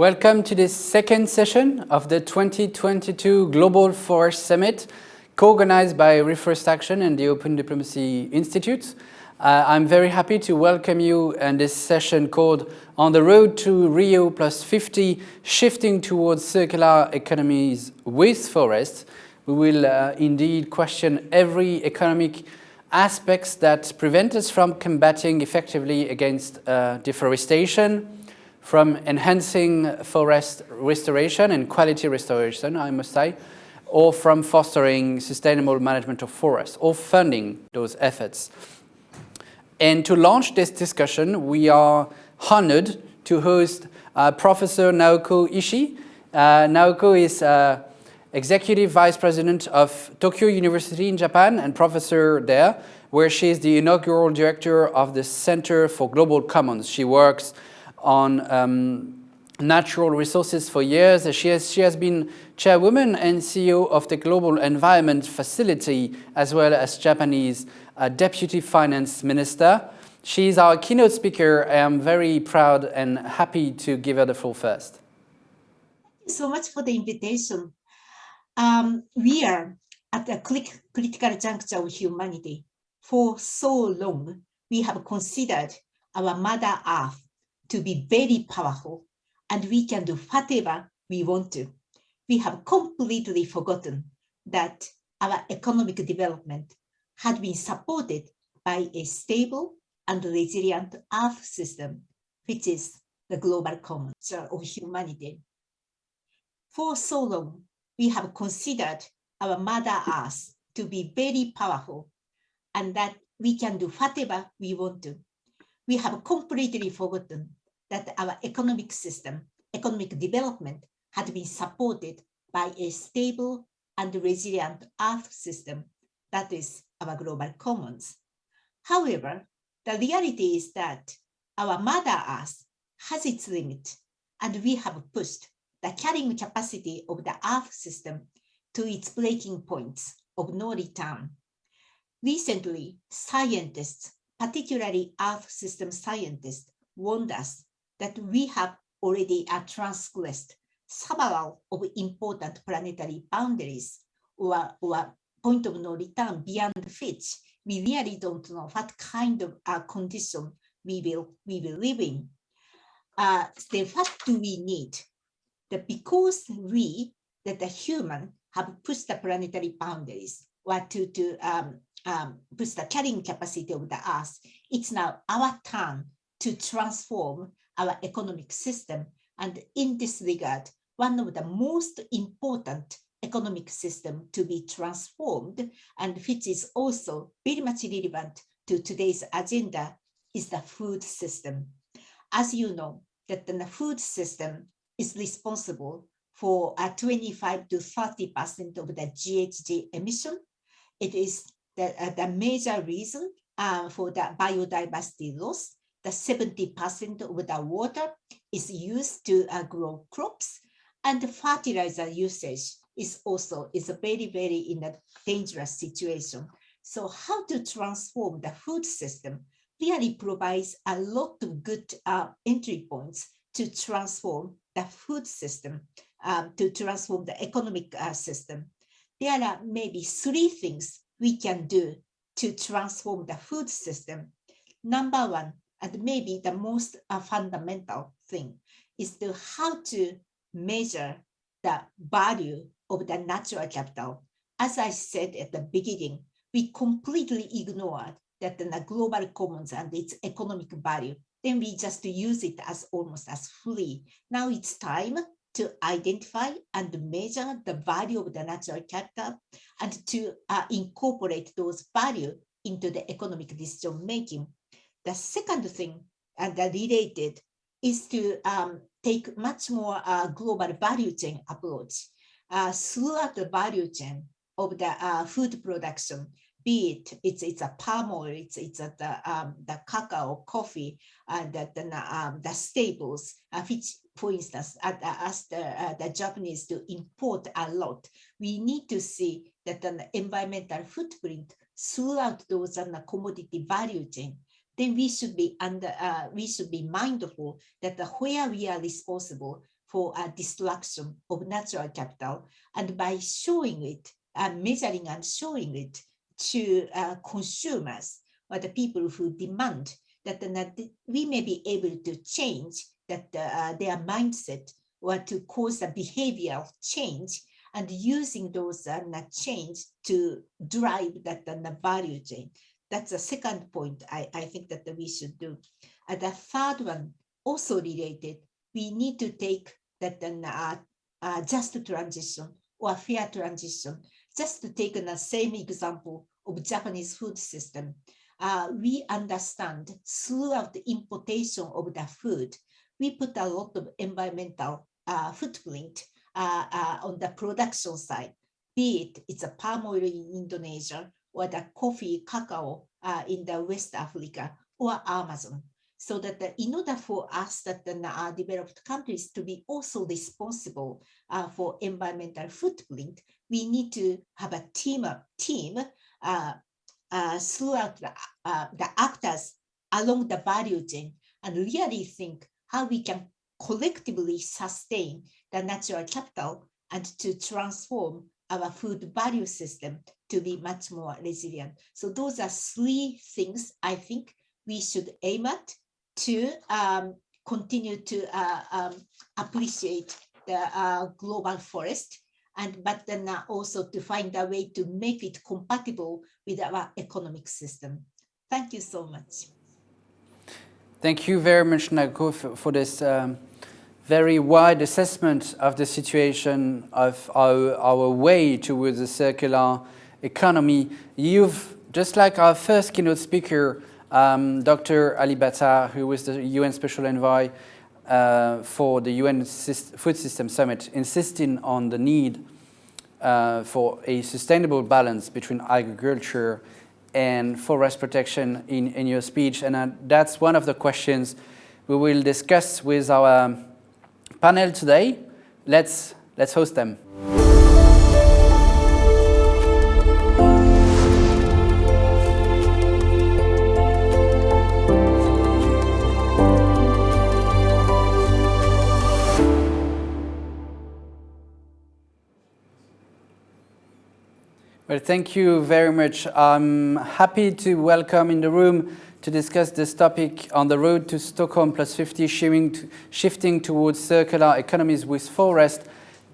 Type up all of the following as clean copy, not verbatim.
Welcome to this second session of the 2022 Global Forest Summit, co-organized by Reforestation and the Open Diplomacy Institute. I'm very happy to welcome you in this session called On the Road to Rio +50, Shifting Towards Circular Economies with Forests. We will indeed question every economic aspects that prevent us from combating effectively against deforestation, from enhancing forest restoration and quality restoration, I must say, or from fostering sustainable management of forests, or funding those efforts. And to launch this discussion, we are honored to host Professor Naoko Ishii. Naoko is Executive Vice President of Tokyo University in Japan and professor there, where she is the inaugural director of the Center for Global Commons. She works on natural resources for years. She has been chairwoman and CEO of the Global Environment Facility, as well as Japanese Deputy Finance Minister. She's our keynote speaker. I am very proud and happy to give her the floor first. Thank you so much for the invitation. We are at a critical juncture of humanity. For so long, we have considered our Mother Earth to be very powerful, and we can do whatever we want to. We have completely forgotten that our economic development had been supported by a stable and resilient Earth system, which is the global commons of humanity. For so long, we have considered our Mother Earth to be very powerful and that we can do whatever we want to. We have completely forgotten that our economic system, economic development had been supported by a stable and resilient Earth system, that is our global commons. However, the reality is that our Mother Earth has its limit, and we have pushed the carrying capacity of the Earth system to its breaking points of no return. Recently, scientists, particularly Earth system scientists, warned us that we have already transgressed several of important planetary boundaries or point of no return beyond which we really don't know what kind of condition we will live in. Then what do we need? That because that the human have pushed the planetary boundaries or to push the carrying capacity of the Earth, it's now our turn to transform our economic system. And in this regard, one of the most important economic system to be transformed, and which is also very much relevant to today's agenda, is the food system. As you know, that the food system is responsible for 25 to 30% of the GHG emission. It is the major reason for the biodiversity loss. The 70% of the water is used to grow crops, and the fertilizer usage is a very, very in a dangerous situation. So how to transform the food system really provides a lot of good entry points to transform the food system, to transform the economic system. There are maybe three things we can do to transform the food system. Number one, and maybe the most fundamental thing, is to how to measure the value of the natural capital. As I said at the beginning, we completely ignored that the global commons and its economic value. Then we just use it as almost as free. Now it's time to identify and measure the value of the natural capital and to incorporate those value into the economic decision making. The second thing and related is to take much more global value chain approach throughout the value chain of the food production. Be it's a palm oil, it's the cacao, coffee, and the staples, which, for instance, as the Japanese do import a lot. We need to see that the environmental footprint throughout those commodity value chain. Then we should be mindful that where we are responsible for destruction of natural capital, and by showing it, measuring and showing it to consumers or the people who demand that we may be able to change their mindset or to cause a behavioral change, and using those change to drive the value chain. That's the second point I think that we should do. The third one, also related, we need to take that just transition or fair transition. Just to take the same example of Japanese food system, we understand throughout the importation of the food, we put a lot of environmental footprint on the production side, be it's a palm oil in Indonesia or the coffee, cacao in the West Africa or Amazon. So that in order for us that the developed countries to be also responsible for environmental footprint, we need to have a team throughout the actors along the value chain, and really think how we can collectively sustain the natural capital and to transform our food value system to be much more resilient. So those are three things I think we should aim at to continue to appreciate the global forest, but then also to find a way to make it compatible with our economic system. Thank you so much. Thank you very much, Nako, for this very wide assessment of the situation of our way towards a circular economy. You've, just like our first keynote speaker, Dr. Ali Bata, who was the UN Special Envoy for the UN Food System Summit, insisting on the need for a sustainable balance between agriculture and forest protection in your speech. And that's one of the questions we will discuss with our panel today. Let's host them. Well, thank you very much. I'm happy to welcome in the room to discuss this topic on the road to Stockholm plus 50, shifting towards circular economies with forest,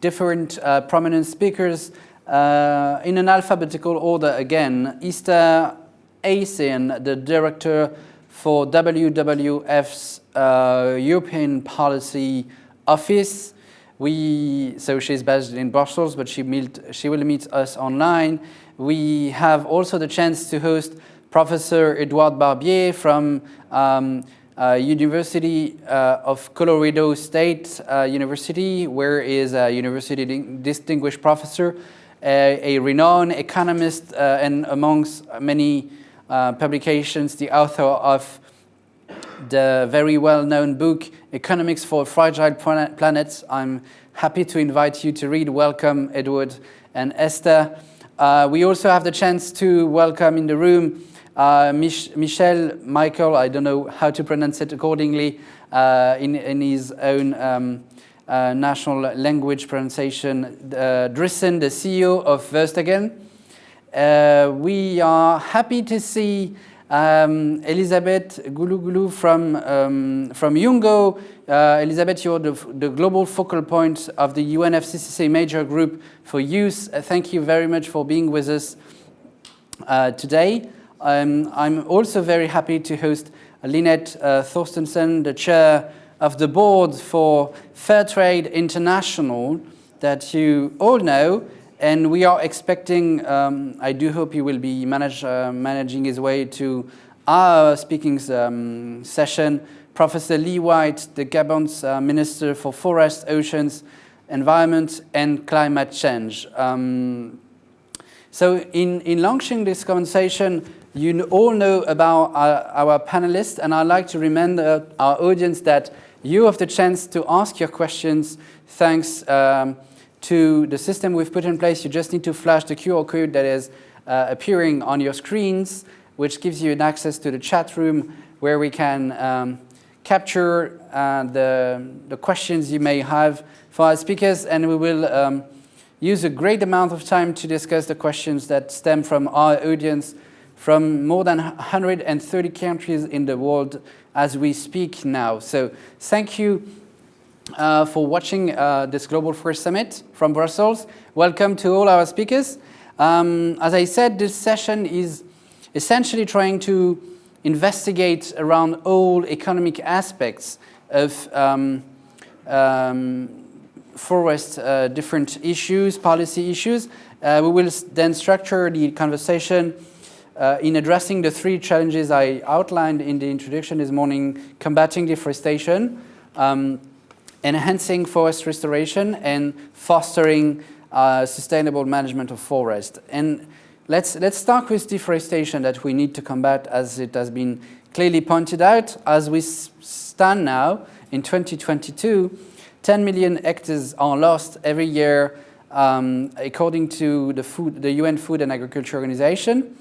different prominent speakers in an alphabetical order again. Esther Aysen, the director for WWF's European Policy Office. So she's based in Brussels, but she will meet us online. We have also the chance to host Professor Edouard Barbier from University of Colorado State University, where he is a university distinguished professor, a renowned economist, and amongst many publications, the author of the very well-known book, Economics for Fragile Planets. I'm happy to invite you to read. Welcome, Edward and Esther. We also have the chance to welcome in the room Michael, I don't know how to pronounce it accordingly, in his own national language pronunciation, Drissen, the CEO of Verstagen. We are happy to see Elisabeth Gulugulu from Yungo. Elisabeth, you're the global focal point of the UNFCCC major group for youth. Thank you very much for being with us today. I'm also very happy to host Lynette Thorstensen, the chair of the board for Fairtrade International, that you all know. And we are expecting, I do hope you will be managing his way to our speaking session, Professor Lee White, the Gabon's Minister for Forest, Oceans, Environment and Climate Change. So in launching this conversation, you all know about our panelists, and I'd like to remind our audience that you have the chance to ask your questions thanks to the system we've put in place. You just need to flash the QR code that is appearing on your screens, which gives you an access to the chat room where we can capture the questions you may have for our speakers, and we will use a great amount of time to discuss the questions that stem from our audience from more than 130 countries in the world as we speak now. So thank you for watching this Global Forest Summit from Brussels. Welcome to all our speakers. As I said, this session is essentially trying to investigate around all economic aspects of forest, different issues, policy issues. We will then structure the conversation in addressing the three challenges I outlined in the introduction this morning: combating deforestation, enhancing forest restoration, and fostering sustainable management of forest. And let's start with deforestation that we need to combat, as it has been clearly pointed out. As we stand now in 2022, 10 million hectares are lost every year, according to the UN Food and Agriculture Organization.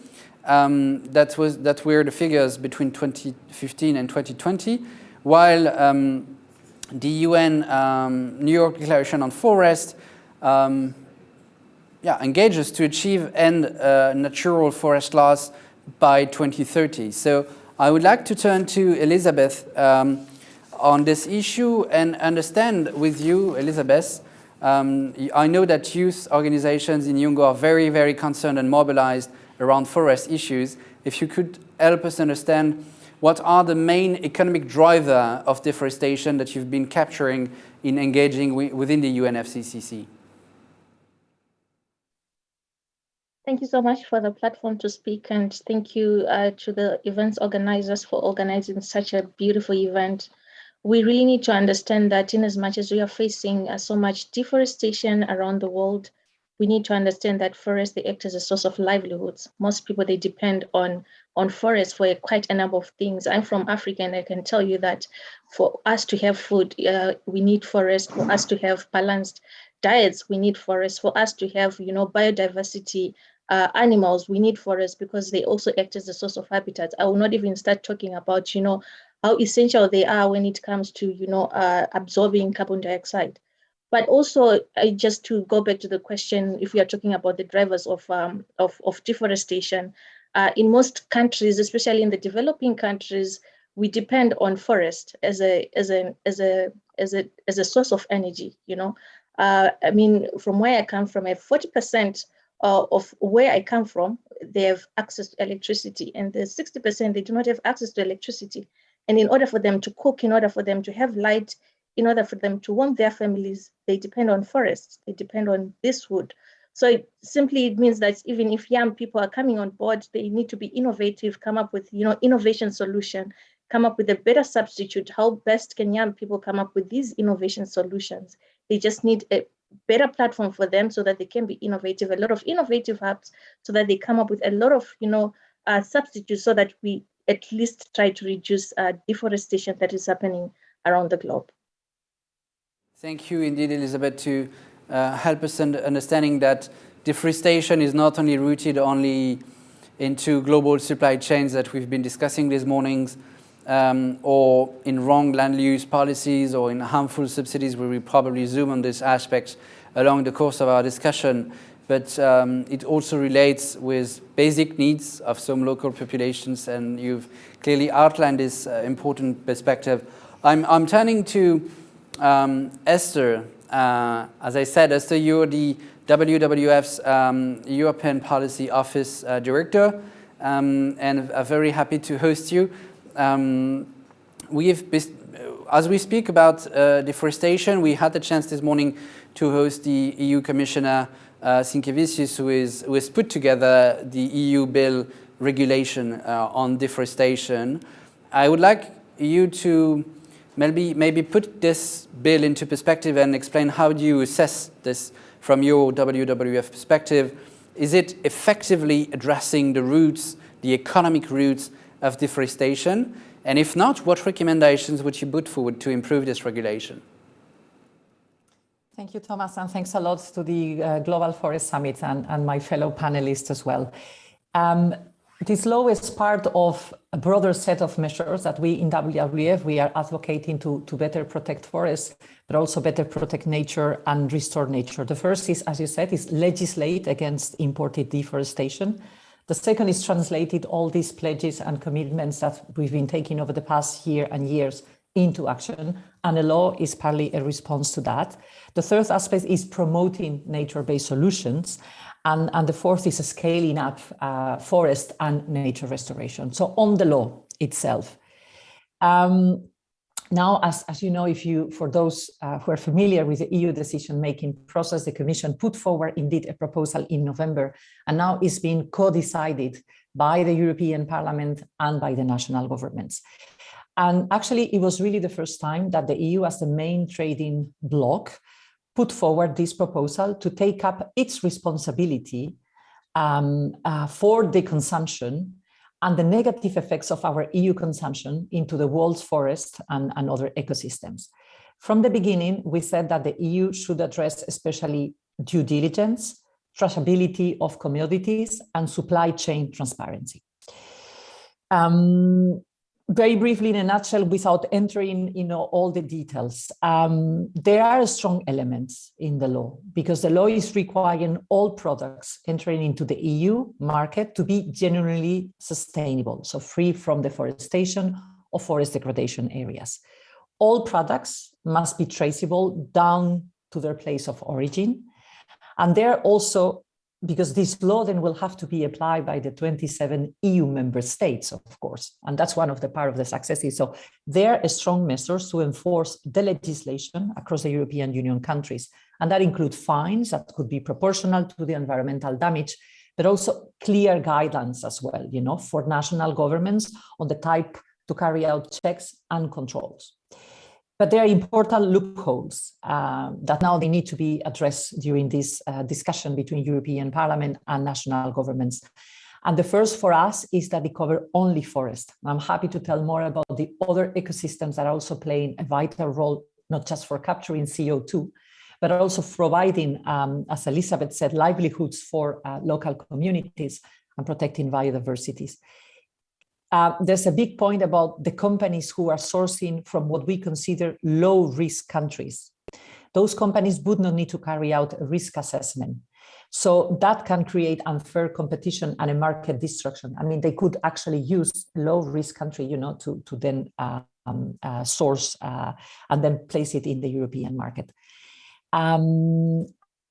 That were the figures between 2015 and 2020, while the UN New York Declaration on Forest engages to achieve end natural forest loss by 2030. So I would like to turn to Elizabeth on this issue and understand with you, Elizabeth. I know that youth organizations in Yungo are very, very concerned and mobilized around forest issues. If you could help us understand what are the main economic driver of deforestation that you've been capturing in engaging within the UNFCCC. Thank you so much for the platform to speak, and thank you to the events organizers for organizing such a beautiful event. We really need to understand that in as much as we are facing so much deforestation around the world, we need to understand that forests, they act as a source of livelihoods. Most people, they depend on forests for quite a number of things. I'm from Africa, and I can tell you that for us to have food, we need forests. For us to have balanced diets, we need forests. For us to have, biodiversity, animals, we need forests because they also act as a source of habitat. I will not even start talking about, how essential they are when it comes to, absorbing carbon dioxide. But also, just to go back to the question, if we are talking about the drivers of deforestation, in most countries, especially in the developing countries, we depend on forest as a source of energy. I mean, from where I come from, 40% of where I come from, they have access to electricity, and the 60% they do not have access to electricity. And in order for them to cook, in order for them to have light, in order for them to warm their families, they depend on forests. They depend on this wood. So it means that even if young people are coming on board, they need to be innovative, come up with innovation solution, come up with a better substitute. How best can young people come up with these innovation solutions? They just need a better platform for them so that they can be innovative, a lot of innovative hubs, so that they come up with a lot of substitutes, so that we at least try to reduce deforestation that is happening around the globe. Thank you indeed, Elizabeth, to help us understanding that deforestation is not only rooted only into global supply chains that we've been discussing these mornings, or in wrong land use policies or in harmful subsidies. We will probably zoom on this aspect along the course of our discussion, but it also relates with basic needs of some local populations, and you've clearly outlined this important perspective. I'm turning to Esther. As I said, Esther, you're the WWF's European Policy Office Director, and I'm very happy to host you. As we speak about deforestation, we had the chance this morning to host the EU Commissioner Sinkevicius, who has put together the EU bill regulation on deforestation. I would like you to maybe put this bill into perspective and explain how do you assess this from your WWF perspective. Is it effectively addressing the roots, the economic roots of deforestation? And if not, what recommendations would you put forward to improve this regulation? Thank you, Thomas, and thanks a lot to the Global Forest Summit and my fellow panelists as well. This law is part of a broader set of measures that we in WWF, we are advocating to better protect forests, but also better protect nature and restore nature. The first is, as you said, is legislate against imported deforestation. The second is translated all these pledges and commitments that we've been taking over the past year and years into action, and the law is partly a response to that. The third aspect is promoting nature-based solutions, and the fourth is scaling up forest and nature restoration. So on the law itself. Now, as you know, for those who are familiar with the EU decision-making process, the Commission put forward indeed a proposal in November, and now it's been co-decided by the European Parliament and by the national governments. And actually, it was really the first time that the EU, as the main trading bloc, put forward this proposal to take up its responsibility for the consumption and the negative effects of our EU consumption into the world's forests and other ecosystems. From the beginning, we said that the EU should address especially due diligence, traceability of commodities, and supply chain transparency. Very briefly, in a nutshell, without entering all the details, there are strong elements in the law because the law is requiring all products entering into the EU market to be genuinely sustainable, so free from deforestation or forest degradation areas. All products must be traceable down to their place of origin. And they're also, because this law then will have to be applied by the 27 EU member states, of course. And that's one of the part of the successes. So there are strong measures to enforce the legislation across the European Union countries. And that includes fines that could be proportional to the environmental damage, but also clear guidelines as well, for national governments on the type to carry out checks and controls. But there are important loopholes that now they need to be addressed during this discussion between European Parliament and national governments. And the first for us is that they cover only forest. I'm happy to tell more about the other ecosystems that are also playing a vital role, not just for capturing CO2, but also providing, as Elizabeth said, livelihoods for local communities and protecting biodiversities. There's a big point about the companies who are sourcing from what we consider low-risk countries. Those companies would not need to carry out a risk assessment. So that can create unfair competition and a market destruction. I mean, they could actually use low-risk country, to then source and then place it in the European market.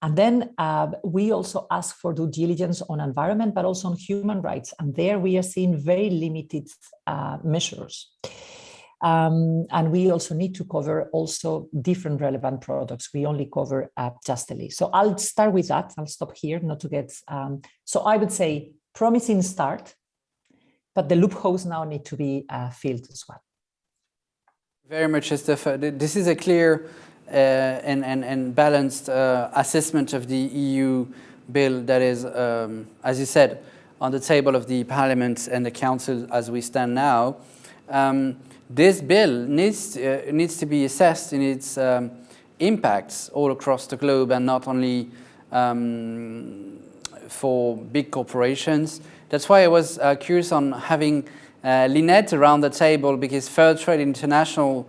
And then we also ask for due diligence on environment, but also on human rights. And there we are seeing very limited measures. And we also need to cover also different relevant products. We only cover justly. So I'll start with that. I'll stop here, not to get... so I would say promising start, but the loopholes now need to be filled as well. Very much, Esther. This is a clear and balanced assessment of the EU bill that is, as you said, on the table of the Parliament and the Council as we stand now. This bill needs to be assessed in its impacts all across the globe and not only for big corporations. That's why I was curious on having Lynette around the table, because Fair Trade International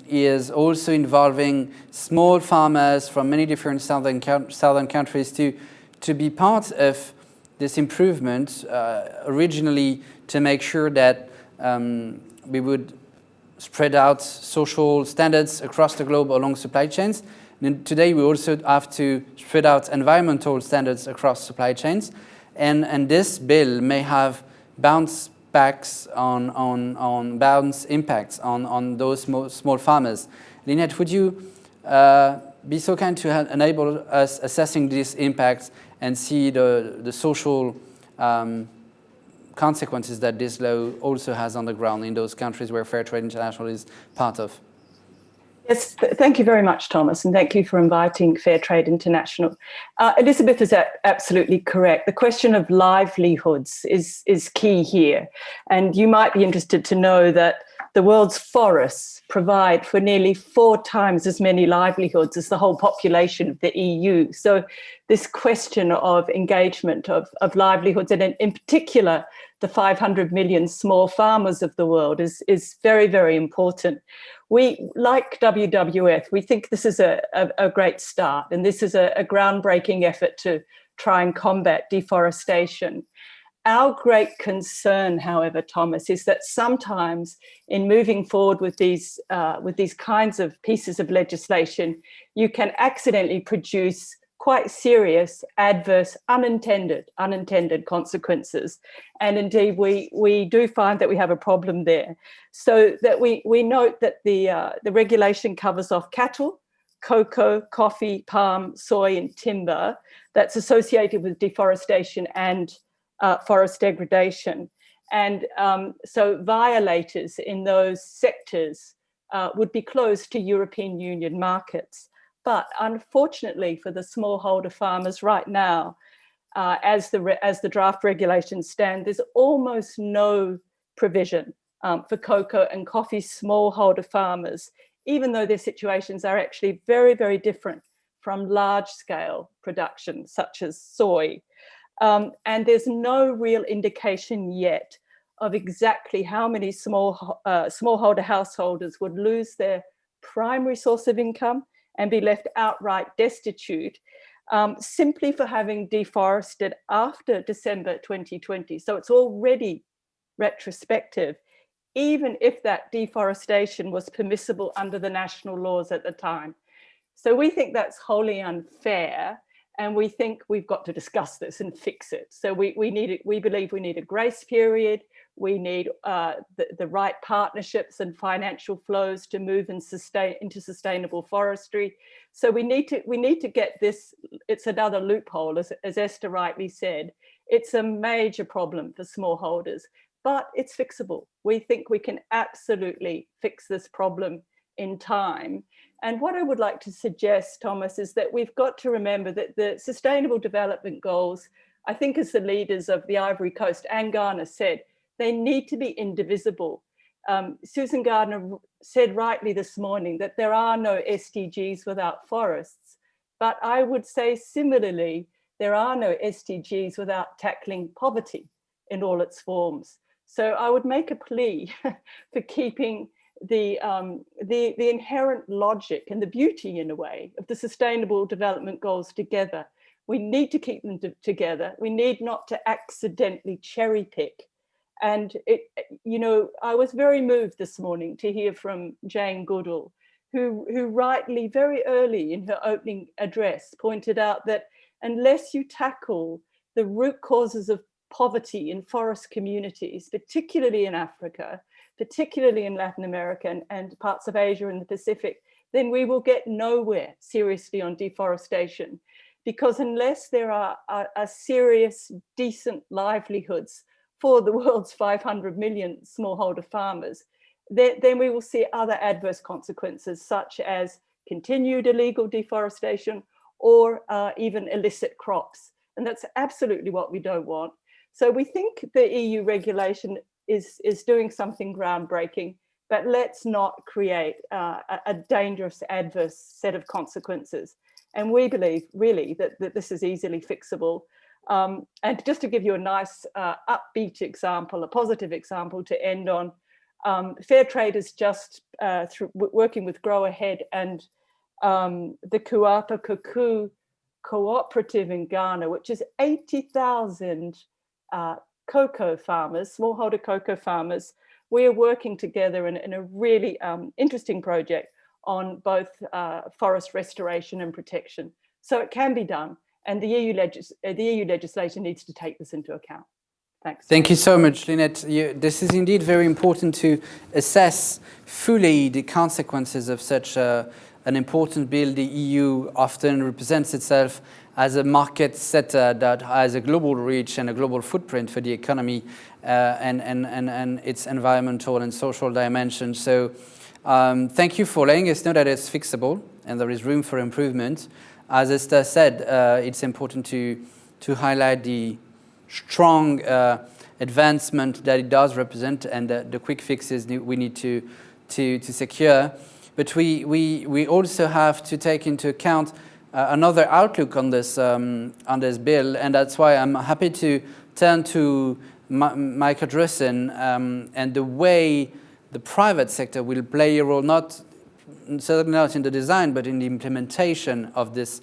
is also involving small farmers from many different southern countries to be part of this improvement, originally to make sure that we would spread out social standards across the globe along supply chains. And today we also have to spread out environmental standards across supply chains. And this bill may have bounce impacts on those small farmers. Lynette, would you be so kind to enable us assessing these impacts and see the social consequences that this law also has on the ground in those countries where Fair Trade International is part of? Yes, thank you very much, Thomas, and thank you for inviting Fair Trade International. Elizabeth is absolutely correct. The question of livelihoods is key here. And you might be interested to know that the world's forests provide for nearly 4 times as many livelihoods as the whole population of the EU. So this question of engagement of livelihoods, and in particular, the 500 million small farmers of the world is very, very important. We, like WWF, we think this is a great start, and this is a groundbreaking effort to try and combat deforestation. Our great concern, however, Thomas, is that sometimes in moving forward with these kinds of pieces of legislation, you can accidentally produce quite serious, adverse, unintended consequences. And indeed, we do find that we have a problem there. So that we note that the regulation covers off cattle, cocoa, coffee, palm, soy, and timber that's associated with deforestation and forest degradation. And so violators in those sectors would be closed to European Union markets. But unfortunately for the smallholder farmers right now, as the draft regulations stand, there's almost no provision for cocoa and coffee smallholder farmers, even though their situations are actually very, very different from large-scale production, such as soy. And there's no real indication yet of exactly how many smallholder householders would lose their primary source of income and be left outright destitute simply for having deforested after December 2020. So it's already retrospective, even if that deforestation was permissible under the national laws at the time. So we think that's wholly unfair. And we think we've got to discuss this and fix it. So we believe we need a grace period. We need the right partnerships and financial flows to move and into sustainable forestry. So we need to get this. It's another loophole, as Esther rightly said. It's a major problem for smallholders, but it's fixable. We think we can absolutely fix this problem in time. And what I would like to suggest, Thomas, is that we've got to remember that the Sustainable Development Goals, I think as the leaders of the Ivory Coast and Ghana said, they need to be indivisible. Susan Gardner said rightly this morning that there are no SDGs without forests, but I would say similarly, there are no SDGs without tackling poverty in all its forms. So I would make a plea for keeping the inherent logic and the beauty, in a way, of the Sustainable Development Goals together. We need to keep them together. We need not to accidentally cherry pick. And I was very moved this morning to hear from Jane Goodall, who rightly, very early in her opening address, pointed out that unless you tackle the root causes of poverty in forest communities, particularly in Africa, particularly in Latin America and parts of Asia and the Pacific, then we will get nowhere seriously on deforestation. Because unless there are serious, decent livelihoods for the world's 500 million smallholder farmers, then we will see other adverse consequences, such as continued illegal deforestation or even illicit crops. And that's absolutely what we don't want. So we think the EU regulation is doing something groundbreaking, but let's not create a dangerous, adverse set of consequences. And we believe really that this is easily fixable. And just to give you a nice upbeat example, a positive example to end on, Fair Trade is just working with Grow Ahead and the Kuapa Kuku Cooperative in Ghana, which is 80,000 cocoa farmers, smallholder cocoa farmers. We're working together in a really interesting project on both forest restoration and protection. So it can be done, and the EU legislation needs to take this into account. Thanks. Thank you so much, Lynette. This is indeed very important to assess fully the consequences of such an important bill. The EU often represents itself as a market setter that has a global reach and a global footprint for the economy and its environmental and social dimensions. So thank you for letting us know that it's fixable and there is room for improvement. As Esther said, it's important to highlight the strong advancement that it does represent and the quick fixes we need to secure. But we also have to take into account another outlook on this bill, and that's why I'm happy to turn to Michael Drussen and the way the private sector will play a role, certainly not in the design, but in the implementation of this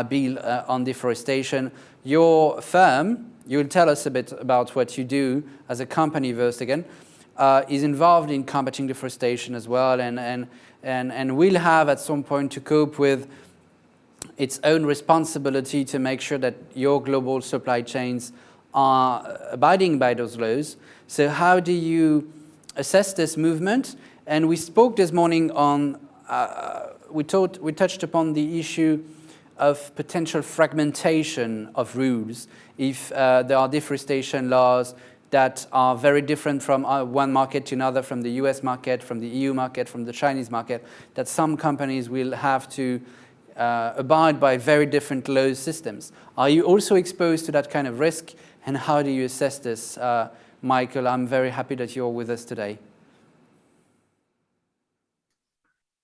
bill on deforestation. Your firm, you'll tell us a bit about what you do as a company first again, is involved in combating deforestation as well, and will have at some point to cope with its own responsibility to make sure that your global supply chains are abiding by those laws. So how do you assess this movement? And we spoke this morning on, we touched upon the issue of potential fragmentation of rules if there are deforestation laws that are very different from one market to another, from the US market, from the EU market, from the Chinese market, that some companies will have to abide by very different law systems. Are you also exposed to that kind of risk, and how do you assess this? Michael, I'm very happy that you're with us today.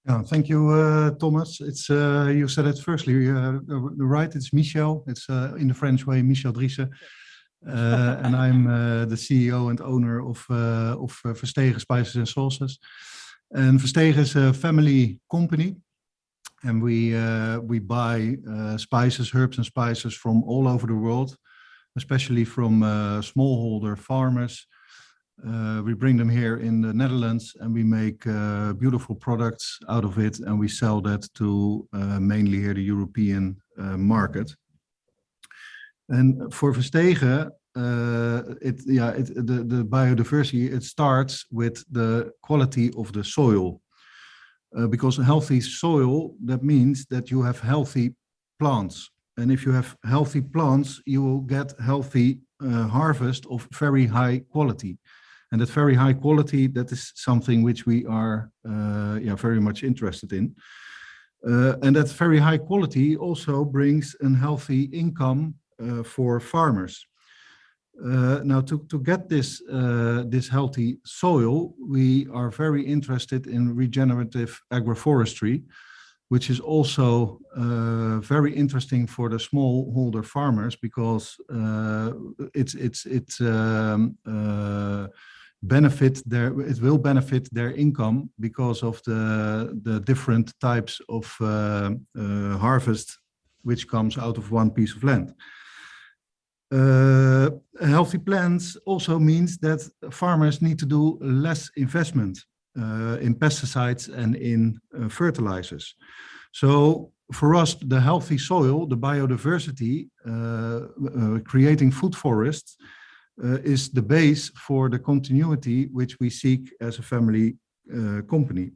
Yeah, thank you, Thomas. It's you said it firstly, right? It's Michel. It's in the French way, Michel Driessen, and I'm the CEO and owner of Verstegen Spices and Sauces. And Verstegen is a family company, and we buy spices, herbs, and spices from all over the world, especially from smallholder farmers. We bring them here in the Netherlands, and we make beautiful products out of it, and we sell that to mainly here the European market. And for Verstegen, the biodiversity, it starts with the quality of the soil, because a healthy soil, that means that you have healthy plants, and if you have healthy plants, you will get healthy harvest of very high quality. And that very high quality, that is something which we are very much interested in. And that very high quality also brings a healthy income for farmers. Now, to get this healthy soil, we are very interested in regenerative agroforestry, which is also very interesting for the smallholder farmers, because it will benefit their income because of the different types of harvest which comes out of one piece of land. Healthy plants also means that farmers need to do less investment in pesticides and in fertilizers. So for us, the healthy soil, the biodiversity, creating food forests, is the base for the continuity which we seek as a family company.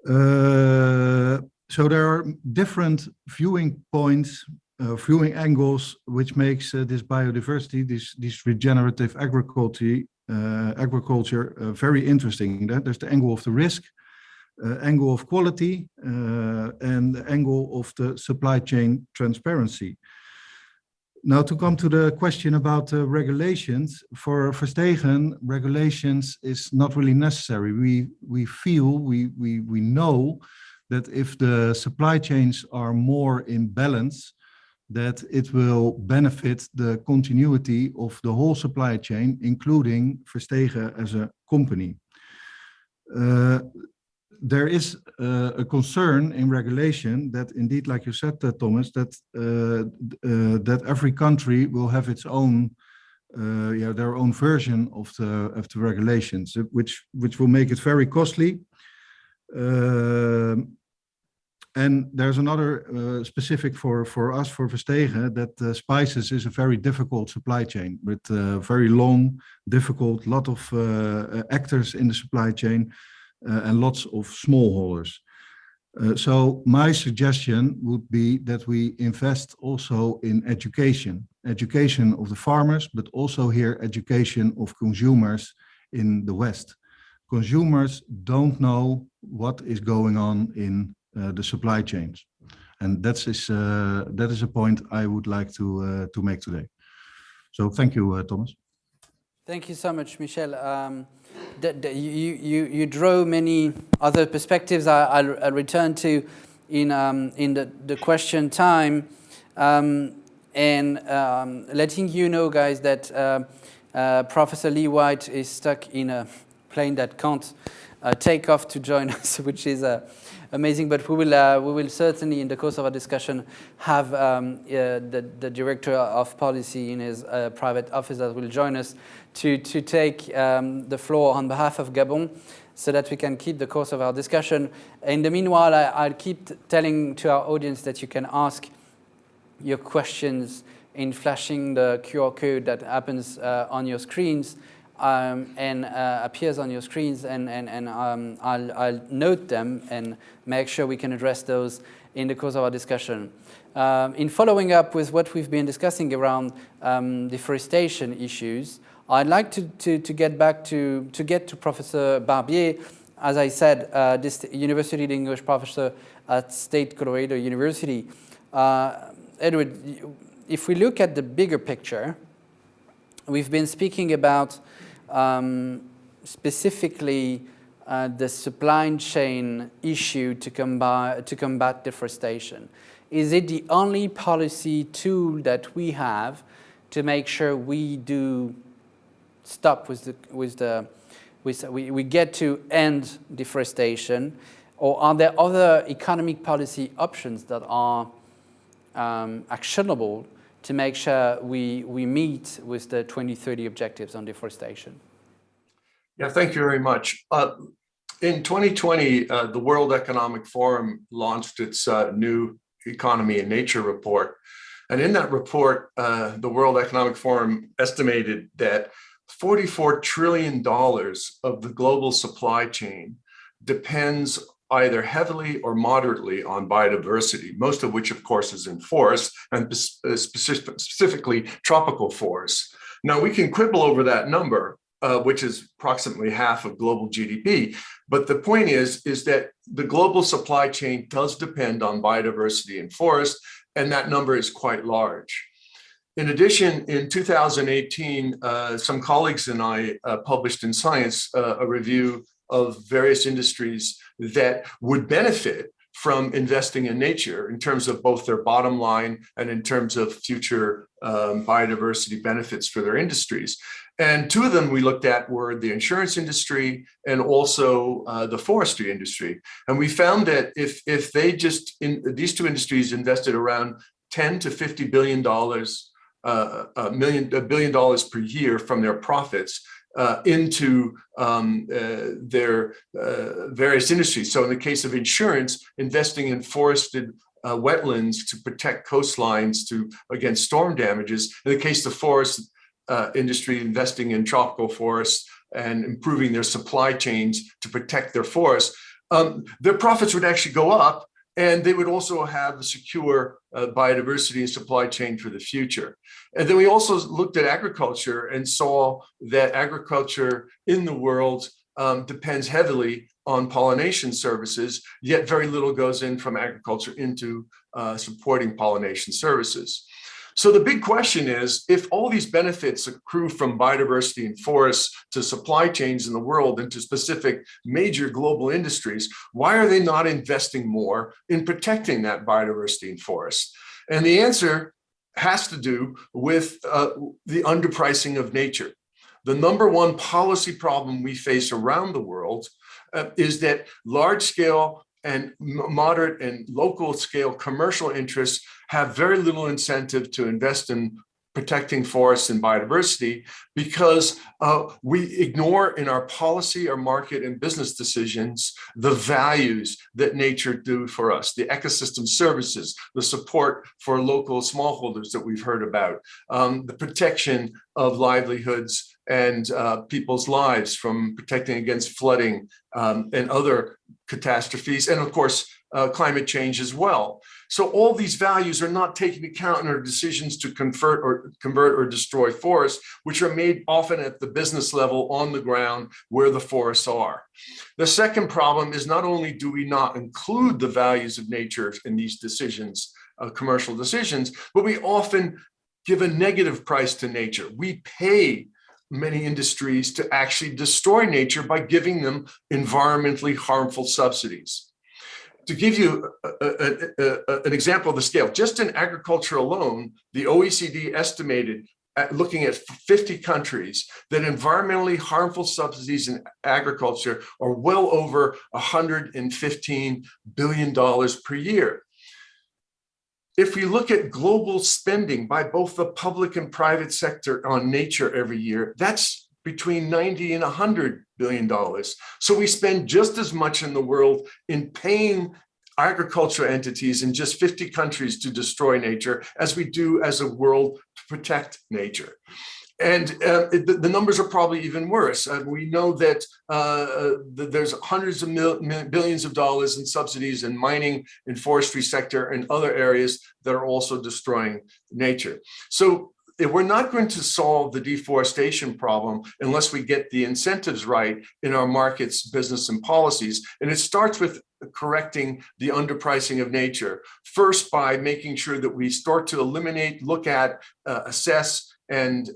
So there are different viewing points, viewing angles, which makes this biodiversity, this regenerative agriculture, very interesting. There's the angle of the risk, angle of quality, and the angle of the supply chain transparency. Now, to come to the question about regulations, for Verstegen, regulations is not really necessary. We know that if the supply chains are more in balance, that it will benefit the continuity of the whole supply chain, including Verstegen as a company. There is a concern in regulation that, indeed, like you said, Thomas, that every country will have its own, their own version of the regulations, which will make it very costly. And there's another specific for us, for Verstegen, that spices is a very difficult supply chain with very long, difficult, lot of actors in the supply chain. And lots of smallholders. So my suggestion would be that we invest also in education of the farmers, but also here education of consumers in the West. Consumers don't know what is going on in the supply chains, and that is a point I would like to make today. So thank you, Thomas. Thank you so much, Michel. You draw many other perspectives I'll return to in the question time, and letting you know, guys, that Professor Lee White is stuck in a plane that can't take off to join us, which is amazing. But we will certainly, in the course of our discussion, have the director of policy in his private office that will join us to take the floor on behalf of Gabon, so that we can keep the course of our discussion. In the meanwhile, I'll keep telling to our audience that you can ask your questions in flashing the QR code that happens on your screens and appears on your screens, and I'll note them and make sure we can address those in the course of our discussion. In following up with what we've been discussing around deforestation issues, I'd like to get back to Professor Barbier. As I said, this university English professor at State Colorado University. Edward, if we look at the bigger picture, we've been speaking about specifically the supply chain issue to combat deforestation. Is it the only policy tool that we have to make sure we do stop we get to end deforestation, or are there other economic policy options that are actionable to make sure we meet with the 2030 objectives on deforestation? Yeah, thank you very much. In 2020, the World Economic Forum launched its new Economy and Nature report. And in that report, the World Economic Forum estimated that $44 trillion of the global supply chain depends either heavily or moderately on biodiversity, most of which, of course, is in forests, and specifically tropical forests. Now, we can quibble over that number, which is approximately half of global GDP. But the point is that the global supply chain does depend on biodiversity in forests, and that number is quite large. In addition, in 2018, some colleagues and I published in Science a review of various industries that would benefit from investing in nature in terms of both their bottom line and in terms of future biodiversity benefits for their industries. And two of them we looked at were the insurance industry and also the forestry industry. And we found that if they these two industries invested around $10 to $50 billion, $1 billion per year from their profits into their various industries. So in the case of insurance, investing in forested wetlands to protect coastlines against storm damages. In the case of the forest industry, investing in tropical forests and improving their supply chains to protect their forests, their profits would actually go up, and they would also have a secure biodiversity and supply chain for the future. And then we also looked at agriculture and saw that agriculture in the world depends heavily on pollination services, yet very little goes in from agriculture into supporting pollination services. So the big question is, if all these benefits accrue from biodiversity in forests to supply chains in the world and to specific major global industries, why are they not investing more in protecting that biodiversity in forests? And the answer has to do with the underpricing of nature. The number one policy problem we face around the world is that large-scale and moderate and local scale commercial interests have very little incentive to invest in protecting forests and biodiversity because we ignore in our policy, our market and business decisions, the values that nature do for us, the ecosystem services, the support for local smallholders that we've heard about, the protection of livelihoods and people's lives from protecting against flooding and other catastrophes, and of course, climate change as well. So all these values are not taken into account in our decisions to convert or destroy forests, which are made often at the business level on the ground where the forests are. The second problem is not only do we not include the values of nature in these decisions, commercial decisions, but we often give a negative price to nature. We pay many industries to actually destroy nature by giving them environmentally harmful subsidies. To give you an example of the scale, just in agriculture alone, the OECD estimated, looking at 50 countries, that environmentally harmful subsidies in agriculture are well over $115 billion per year. If we look at global spending by both the public and private sector on nature every year, that's between 90 and $100 billion. So we spend just as much in the world in paying agricultural entities in just 50 countries to destroy nature as we do as a world to protect nature. And the numbers are probably even worse. We know that there's hundreds of billions of dollars in subsidies in mining, in forestry sector, and other areas that are also destroying nature. So if we're not going to solve the deforestation problem unless we get the incentives right in our markets, business, and policies. And it starts with correcting the underpricing of nature. First, by making sure that we start to eliminate, look at, assess, and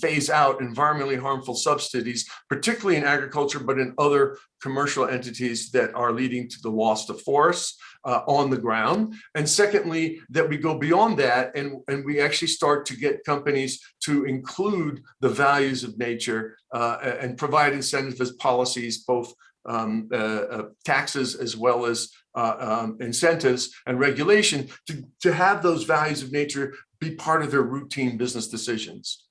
phase out environmentally harmful subsidies, particularly in agriculture, but in other commercial entities that are leading to the loss of forests on the ground. And secondly, that we go beyond that and we actually start to get companies to include the values of nature and provide incentives as policies, both taxes as well as incentives and regulation to have those values of nature be part of their routine business decisions.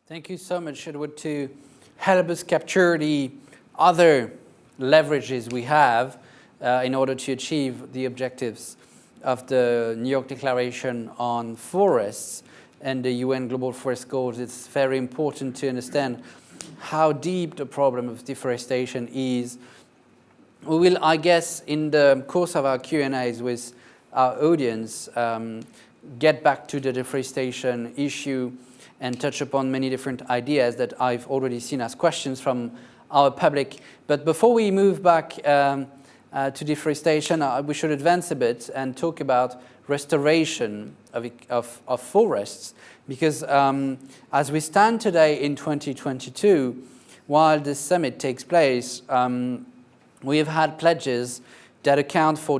Thank you so much, Edward, to help us capture the other leverages we have in order to achieve the objectives of the New York Declaration on forests and the UN Global Forest Goals. It's very important to understand how deep the problem of deforestation is. We will, I guess, in the course of our Q&As with our audience, get back to the deforestation issue and touch upon many different ideas that I've already seen as questions from our public. But before we move back to deforestation, we should advance a bit and talk about restoration of forests, because as we stand today in 2022, while this summit takes place, we have had pledges that account for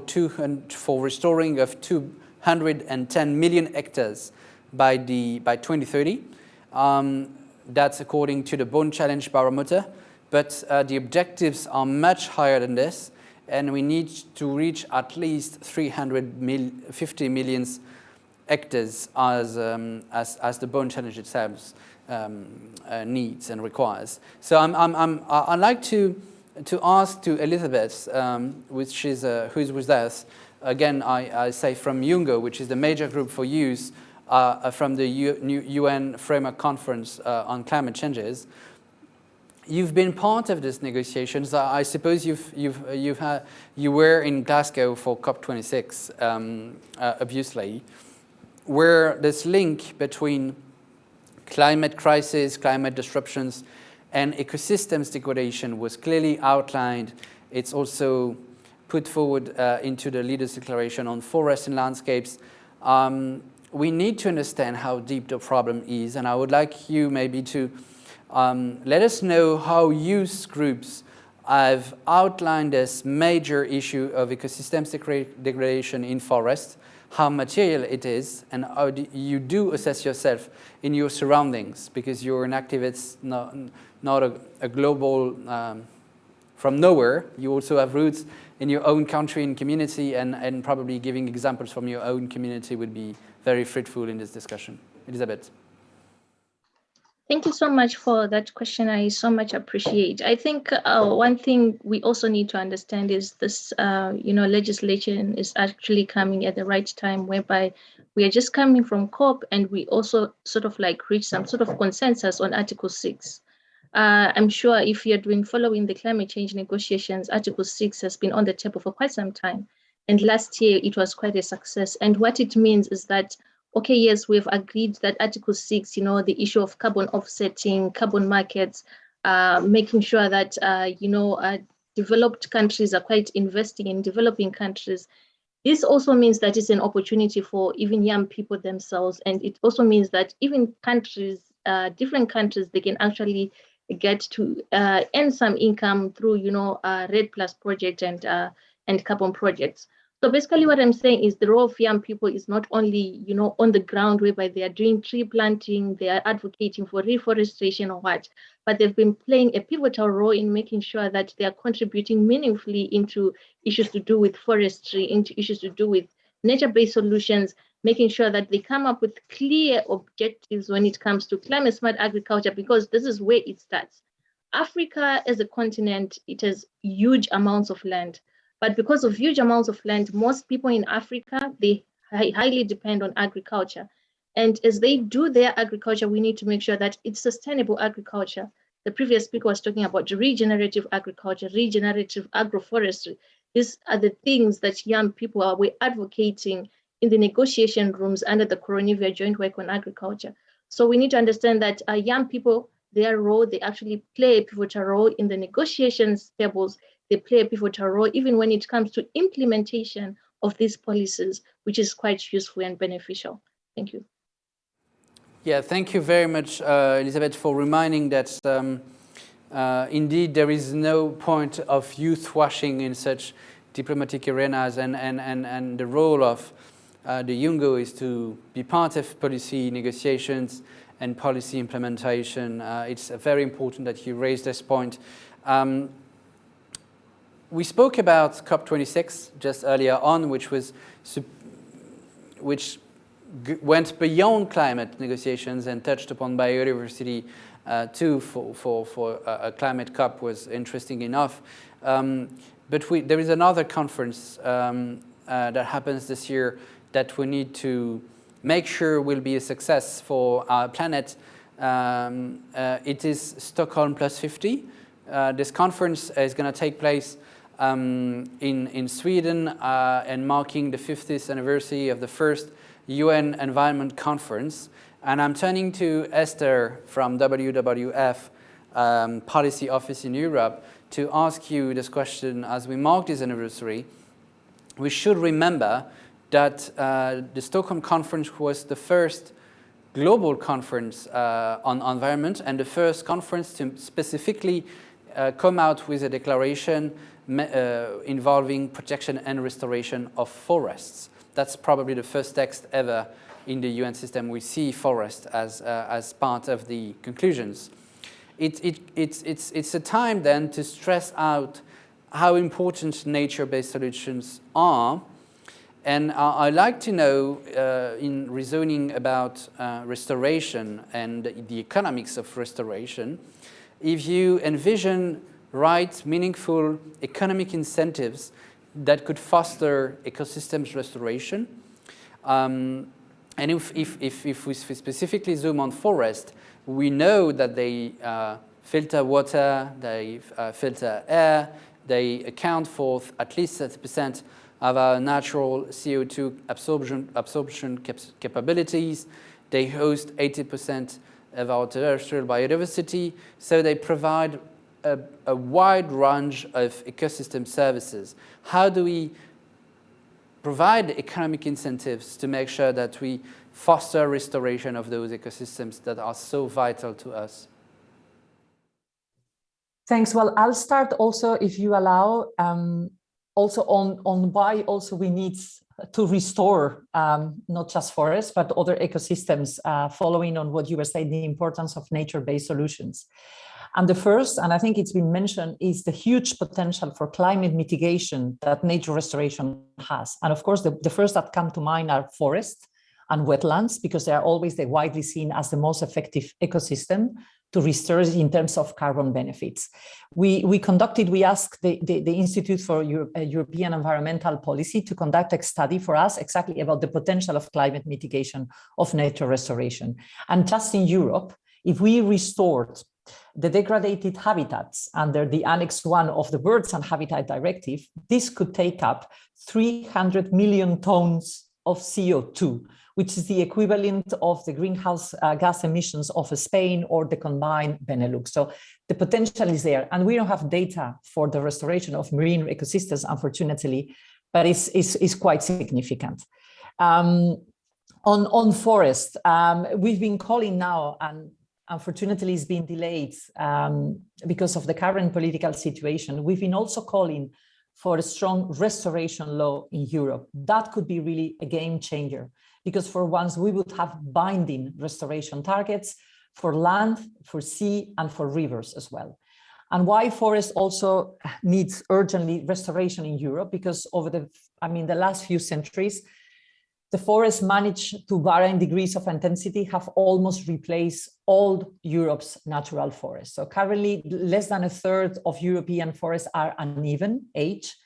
restoring of 210 million hectares by 2030. That's according to the Bone Challenge Barometer, but the objectives are much higher than this, and we need to reach at least 350 million hectares as the Bone Challenge itself needs and requires. So I'd like to ask to Elizabeth, who's with us. Again, I say from UNGO, which is the major group for use from the UN Framework Conference on Climate Changes. You've been part of these negotiations. I suppose you were in Glasgow for COP26, obviously, where this link between climate crisis, climate disruptions, and ecosystems degradation was clearly outlined. It's also put forward into the Leaders' Declaration on Forests and Landscapes. We need to understand how deep the problem is, and I would like you maybe to let us know how youth groups have outlined this major issue of ecosystems degradation in forests, how material it is, and how you do assess yourself in your surroundings, because you're an activist, not a global from nowhere. You also have roots in your own country and community, and probably giving examples from your own community would be very fruitful in this discussion. Elizabeth. Thank you so much for that question. I so much appreciate. I think one thing we also need to understand is this, legislation is actually coming at the right time, whereby we are just coming from COP, and we also sort of like reach some sort of consensus on Article 6. I'm sure if you're following the climate change negotiations, Article 6 has been on the table for quite some time. And last year, it was quite a success. And what it means is that, okay, yes, we've agreed that Article 6, the issue of carbon offsetting, carbon markets, making sure that, developed countries are quite investing in developing countries. This also means that it's an opportunity for even young people themselves. And it also means that even countries, different countries, they can actually get to earn some income through, REDD+ project and carbon projects. So basically what I'm saying is the role of young people is not only, on the ground whereby they are doing tree planting, they are advocating for reforestation or what, but they've been playing a pivotal role in making sure that they are contributing meaningfully into issues to do with forestry, into issues to do with nature-based solutions, making sure that they come up with clear objectives when it comes to climate smart agriculture, because this is where it starts. Africa as a continent, it has huge amounts of land. But because of huge amounts of land, most people in Africa, they highly depend on agriculture. And as they do their agriculture, we need to make sure that it's sustainable agriculture. The previous speaker was talking about regenerative agriculture, regenerative agroforestry. These are the things that young people are advocating in the negotiation rooms under the Coronivia Joint Work on Agriculture. So we need to understand that young people, their role, they actually play a pivotal role in the negotiations tables. They play a pivotal role even when it comes to implementation of these policies, which is quite useful and beneficial. Thank you. Yeah, thank you very much, Elizabeth, for reminding that indeed there is no point of youth washing in such diplomatic arenas, and the role of the YUNGO is to be part of policy negotiations and policy implementation. It's very important that you raised this point. We spoke about COP26 just earlier on, which went beyond climate negotiations and touched upon biodiversity too. For a climate COP was interesting enough. But there is another conference that happens this year that we need to make sure will be a success for our planet. It is Stockholm +50. This conference is going to take place in Sweden and marking the 50th anniversary of the first UN Environment Conference. And I'm turning to Esther from WWF Policy Office in Europe to ask you this question. As we mark this anniversary, we should remember that the Stockholm Conference was the first global conference on environment and the first conference to specifically come out with a declaration involving protection and restoration of forests. That's probably the first text ever in the UN system. We see forest as part of the conclusions. It's a time then to stress out how important nature-based solutions are. And I'd like to know, in reasoning about restoration and the economics of restoration, if you envision right, meaningful economic incentives that could foster ecosystems restoration. And if we specifically zoom on forest, we know that they filter water, they filter air, they account for at least 30% of our natural CO2 absorption capabilities. They host 80% of our terrestrial biodiversity, so they provide a wide range of ecosystem services. How do we provide economic incentives to make sure that we foster restoration of those ecosystems that are so vital to us? Thanks. Well, I'll start also, if you allow, also on why also we need to restore not just forests, but other ecosystems, following on what you were saying, the importance of nature-based solutions. And the first, and I think it's been mentioned, is the huge potential for climate mitigation that nature restoration has. And of course, the first that come to mind are forests and wetlands, because they are always widely seen as the most effective ecosystem to restore in terms of carbon benefits. We asked the Institute for European Environmental Policy to conduct a study for us exactly about the potential of climate mitigation of nature restoration. And just in Europe, if we restored the degraded habitats under the Annex 1 of the Birds and Habitat Directive, this could take up 300 million tons of CO2, which is the equivalent of the greenhouse gas emissions of Spain or the combined Benelux. So the potential is there. And we don't have data for the restoration of marine ecosystems, unfortunately, but it's quite significant. On forest, we've been calling now, and unfortunately it's been delayed because of the current political situation. We've been also calling for a strong restoration law in Europe. That could be really a game changer, because for once we would have binding restoration targets for land, for sea, and for rivers as well. And why forest also needs urgently restoration in Europe, because over the last few centuries, the forests managed to varying degrees of intensity have almost replaced all Europe's natural forests. So currently, less than a third of European forests are uneven age.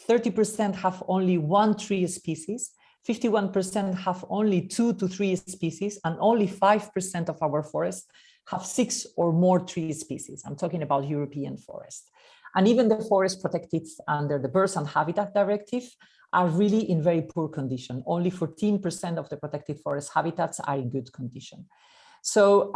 30% have only one tree species. 51% have only 2 to 3 species, and only 5% of our forests have 6 or more tree species. I'm talking about European forests. And even the forests protected under the Birds and Habitat Directive are really in very poor condition. Only 14% of the protected forest habitats are in good condition. So,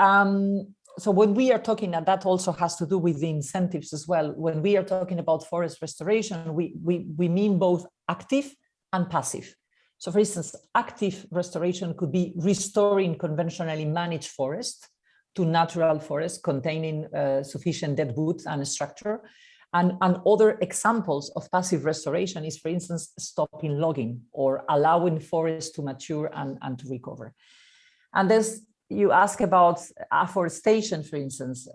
so when we are talking, and that also has to do with the incentives as well, when we are talking about forest restoration, we mean both active and passive. So for instance, active restoration could be restoring conventionally managed forests to natural forests containing sufficient dead wood and structure. And other examples of passive restoration is, for instance, stopping logging or allowing forests to mature and to recover. And you ask about afforestation, for instance.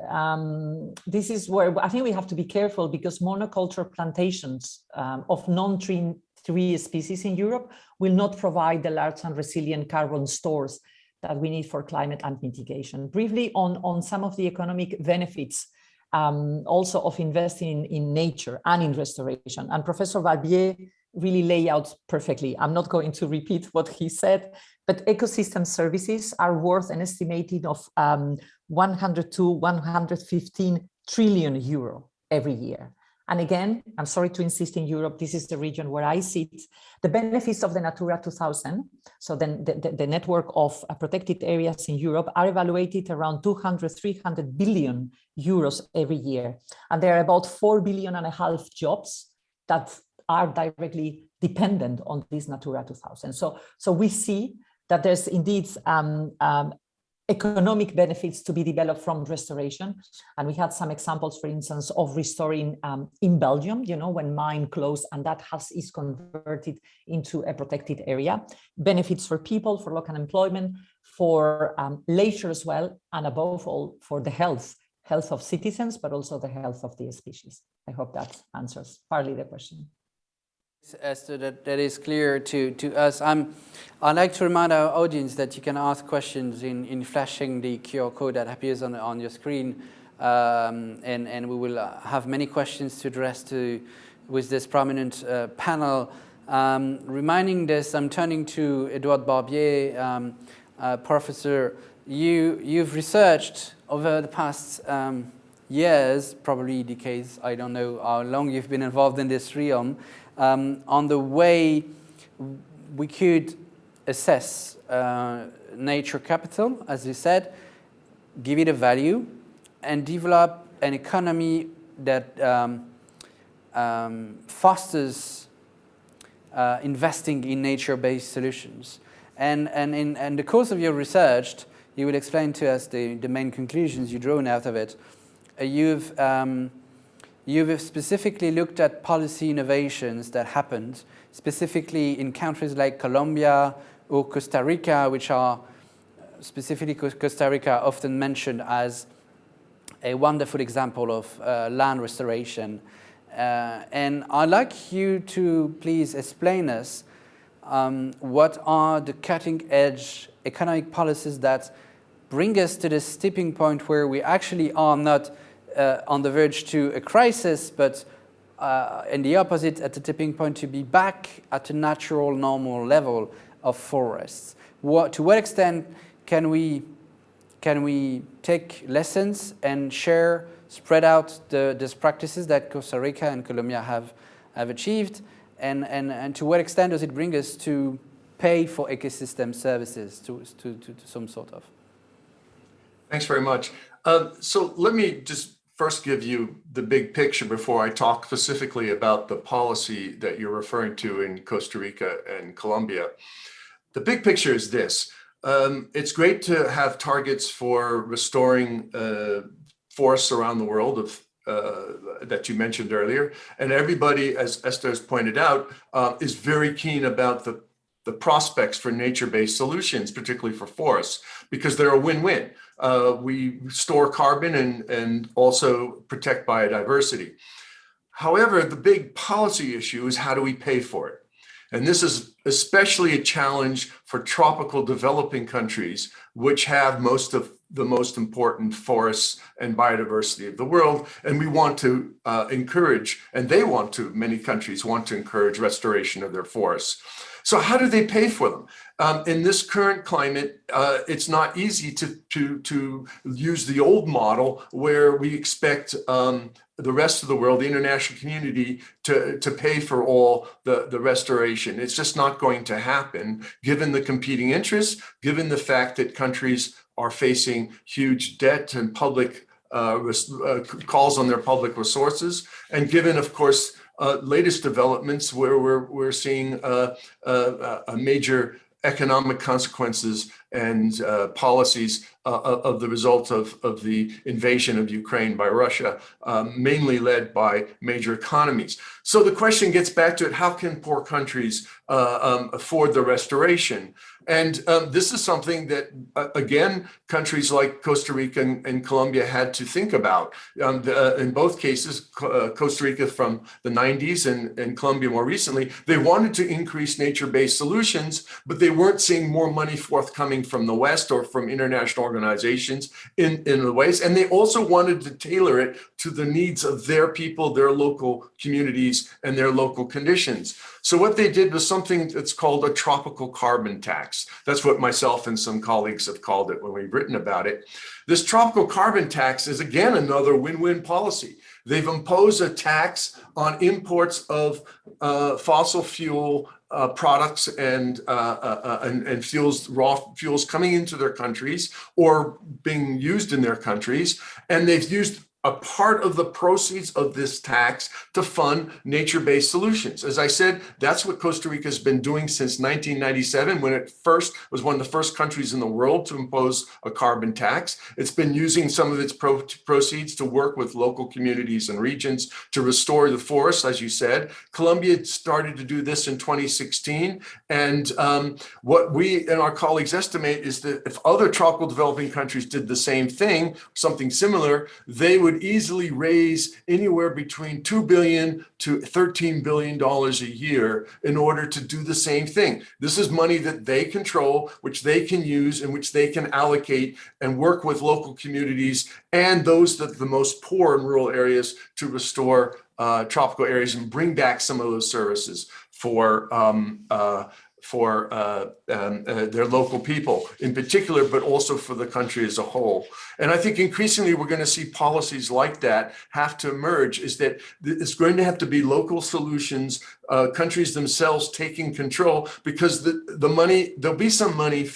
This is where I think we have to be careful, because monoculture plantations of non-tree species in Europe will not provide the large and resilient carbon stores that we need for climate and mitigation. Briefly on some of the economic benefits also of investing in nature and in restoration. And Professor Barbier really lay out perfectly. I'm not going to repeat what he said, but ecosystem services are worth an estimated of 100 to 115 trillion euro every year. And again, I'm sorry to insist in Europe, this is the region where I sit. The benefits of the Natura 2000, so then the network of protected areas in Europe, are evaluated around 200-300 billion euros every year. And there are about 4.5 billion jobs that are directly dependent on this Natura 2000. So we see that there's indeed economic benefits to be developed from restoration. And we had some examples, for instance, of restoring in Belgium, when mine closed and that is converted into a protected area. Benefits for people, for local employment, for leisure as well, and above all, for the health of citizens, but also the health of the species. I hope that answers partly the question. Esther, that is clear to us. I'd like to remind our audience that you can ask questions in flashing the QR code that appears on your screen, and we will have many questions to address with this prominent panel. Reminding this, I'm turning to Edouard Barbier. Professor, you've researched over the past years, probably decades, I don't know how long you've been involved in this realm, on the way we could assess nature capital, as you said, give it a value, and develop an economy that fosters investing in nature-based solutions. And in the course of your research, you will explain to us the main conclusions you've drawn out of it. You've specifically looked at policy innovations that happened, specifically in countries like Colombia or Costa Rica, which are, specifically Costa Rica, often mentioned as a wonderful example of land restoration. And I'd like you to please explain us what are the cutting-edge economic policies that bring us to this tipping point where we actually are not on the verge to a crisis, but in the opposite, at the tipping point to be back at a natural, normal level of forests. To what extent can we take lessons and spread out these practices that Costa Rica and Colombia have achieved, and to what extent does it bring us to pay for ecosystem services to some sort of? Thanks very much. So let me just first give you the big picture before I talk specifically about the policy that you're referring to in Costa Rica and Colombia. The big picture is this. It's great to have targets for restoring forests around the world that you mentioned earlier. And everybody, as Esther has pointed out, is very keen about the prospects for nature-based solutions, particularly for forests, because they're a win-win. We store carbon and also protect biodiversity. However, the big policy issue is how do we pay for it? And this is especially a challenge for tropical developing countries, which have most of the most important forests and biodiversity of the world. And we want to encourage, and they want to, many countries want to encourage restoration of their forests. So how do they pay for them? In this current climate, it's not easy to use the old model where we expect the rest of the world, the international community, to pay for all the restoration. It's just not going to happen, given the competing interests, given the fact that countries are facing huge debt and public calls on their public resources, and given, of course, latest developments where we're seeing a major economic consequences and policies of the result of the invasion of Ukraine by Russia, mainly led by major economies. So the question gets back to it, how can poor countries afford the restoration? And this is something that, again, countries like Costa Rica and Colombia had to think about. In both cases, Costa Rica from the 90s and Colombia more recently, they wanted to increase nature-based solutions, but they weren't seeing more money forthcoming from the West or from international organizations in the ways. And they also wanted to tailor it to the needs of their people, their local communities, and their local conditions. So what they did was something that's called a tropical carbon tax. That's what myself and some colleagues have called it when we've written about it. This tropical carbon tax is, again, another win-win policy. They've imposed a tax on imports of fossil fuel products and fuels, raw fuels coming into their countries or being used in their countries. And they've used a part of the proceeds of this tax to fund nature-based solutions. As I said, that's what Costa Rica has been doing since 1997, when it first was one of the first countries in the world to impose a carbon tax. It's been using some of its proceeds to work with local communities and regions to restore the forests, as you said. Colombia started to do this in 2016. And what we and our colleagues estimate is that if other tropical developing countries did the same thing, something similar, they would easily raise anywhere between $2 billion to $13 billion a year in order to do the same thing. This is money that they control, which they can use and which they can allocate and work with local communities and those that are the most poor in rural areas to restore tropical areas and bring back some of those services for their local people in particular, but also for the country as a whole. And I think increasingly we're going to see policies like that have to emerge, is that it's going to have to be local solutions, countries themselves taking control, because the money, there'll be some money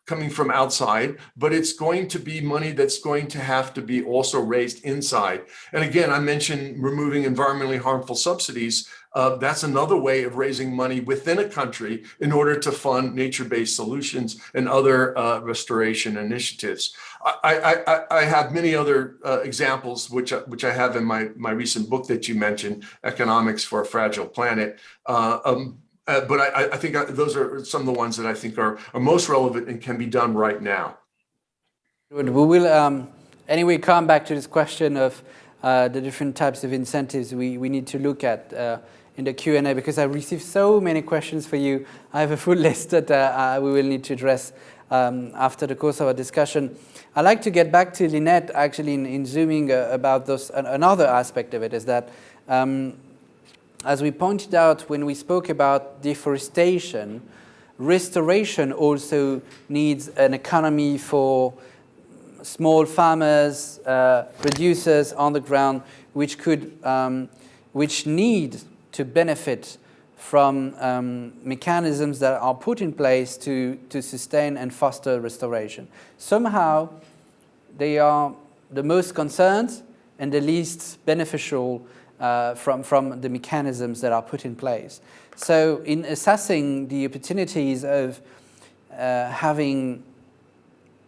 coming from outside, but it's going to be money that's going to have to be also raised inside. And again, I mentioned removing environmentally harmful subsidies. That's another way of raising money within a country in order to fund nature-based solutions and other restoration initiatives. I have many other examples, which I have in my recent book that you mentioned, Economics for a Fragile Planet. But I think those are some of the ones that I think are most relevant and can be done right now. We will anyway come back to this question of the different types of incentives we need to look at in the Q&A, because I received so many questions for you. I have a full list that we will need to address after the course of our discussion. I'd like to get back to Lynette, actually, in zooming about those. Another aspect of it is that, as we pointed out when we spoke about deforestation, restoration also needs an economy for small farmers, producers on the ground, which need to benefit from mechanisms that are put in place to sustain and foster restoration. Somehow, they are the most concerned and the least beneficial from the mechanisms that are put in place. So in assessing the opportunities of having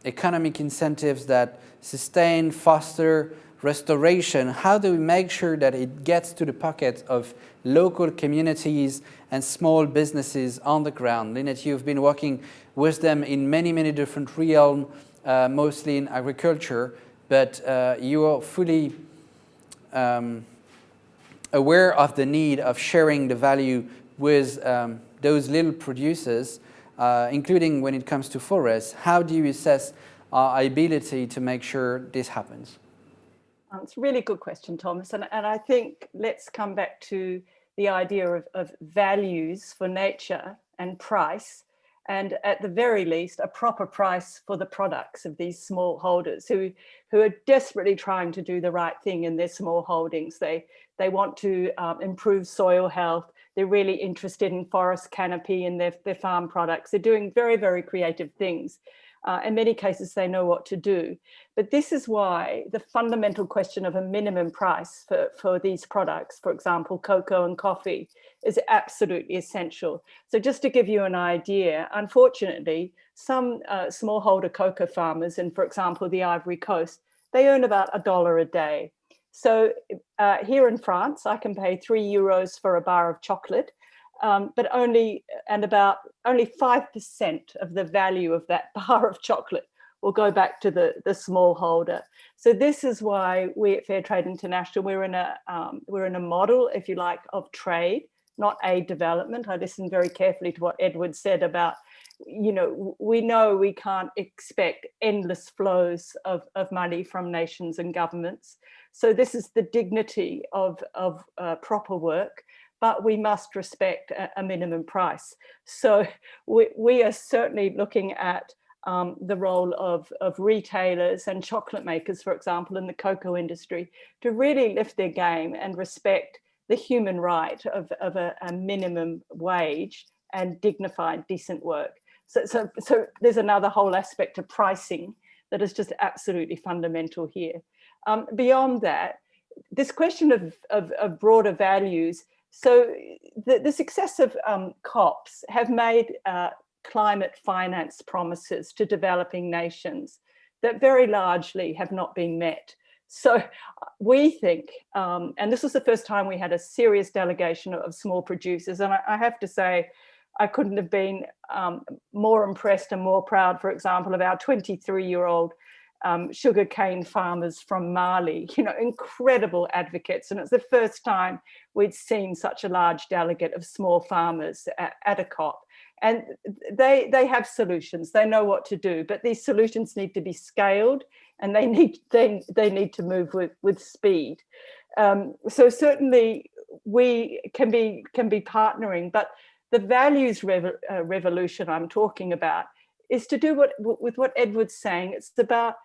economic incentives that sustain, foster restoration, how do we make sure that it gets to the pocket of local communities and small businesses on the ground? Lynette, you've been working with them in many, many different realms, mostly in agriculture, but you are fully aware of the need of sharing the value with those little producers, including when it comes to forests. How do you assess our ability to make sure this happens? It's a really good question, Thomas. And I think let's come back to the idea of values for nature and price, and at the very least, a proper price for the products of these small holders who are desperately trying to do the right thing in their small holdings. They want to improve soil health. They're really interested in forest canopy and their farm products. They're doing very, very creative things. In many cases, they know what to do. But this is why the fundamental question of a minimum price for these products, for example, cocoa and coffee, is absolutely essential. So just to give you an idea, unfortunately, some smallholder cocoa farmers in, for example, the Ivory Coast, they earn about $1 a day. So here in France, I can pay €3 for a bar of chocolate, but only 5% of the value of that bar of chocolate will go back to the smallholder. So this is why we at Fair Trade International, we're in a model, if you like, of trade, not aid development. I listened very carefully to what Edward said about, we know we can't expect endless flows of money from nations and governments. So this is the dignity of proper work, but we must respect a minimum price. So we are certainly looking at the role of retailers and chocolate makers, for example, in the cocoa industry, to really lift their game and respect the human right of a minimum wage and dignified, decent work. So there's another whole aspect of pricing that is just absolutely fundamental here. Beyond that, this question of broader values. So the successive COPs have made climate finance promises to developing nations that very largely have not been met. So we think, and this was the first time we had a serious delegation of small producers, and I have to say, I couldn't have been more impressed and more proud, for example, of our 23-year-old sugarcane farmers from Mali, incredible advocates. And it's the first time we'd seen such a large delegate of small farmers at a COP. And they have solutions, they know what to do, but these solutions need to be scaled and they need to move with speed. So certainly we can be partnering, but the values revolution I'm talking about is to do with what Edward's saying. It's about,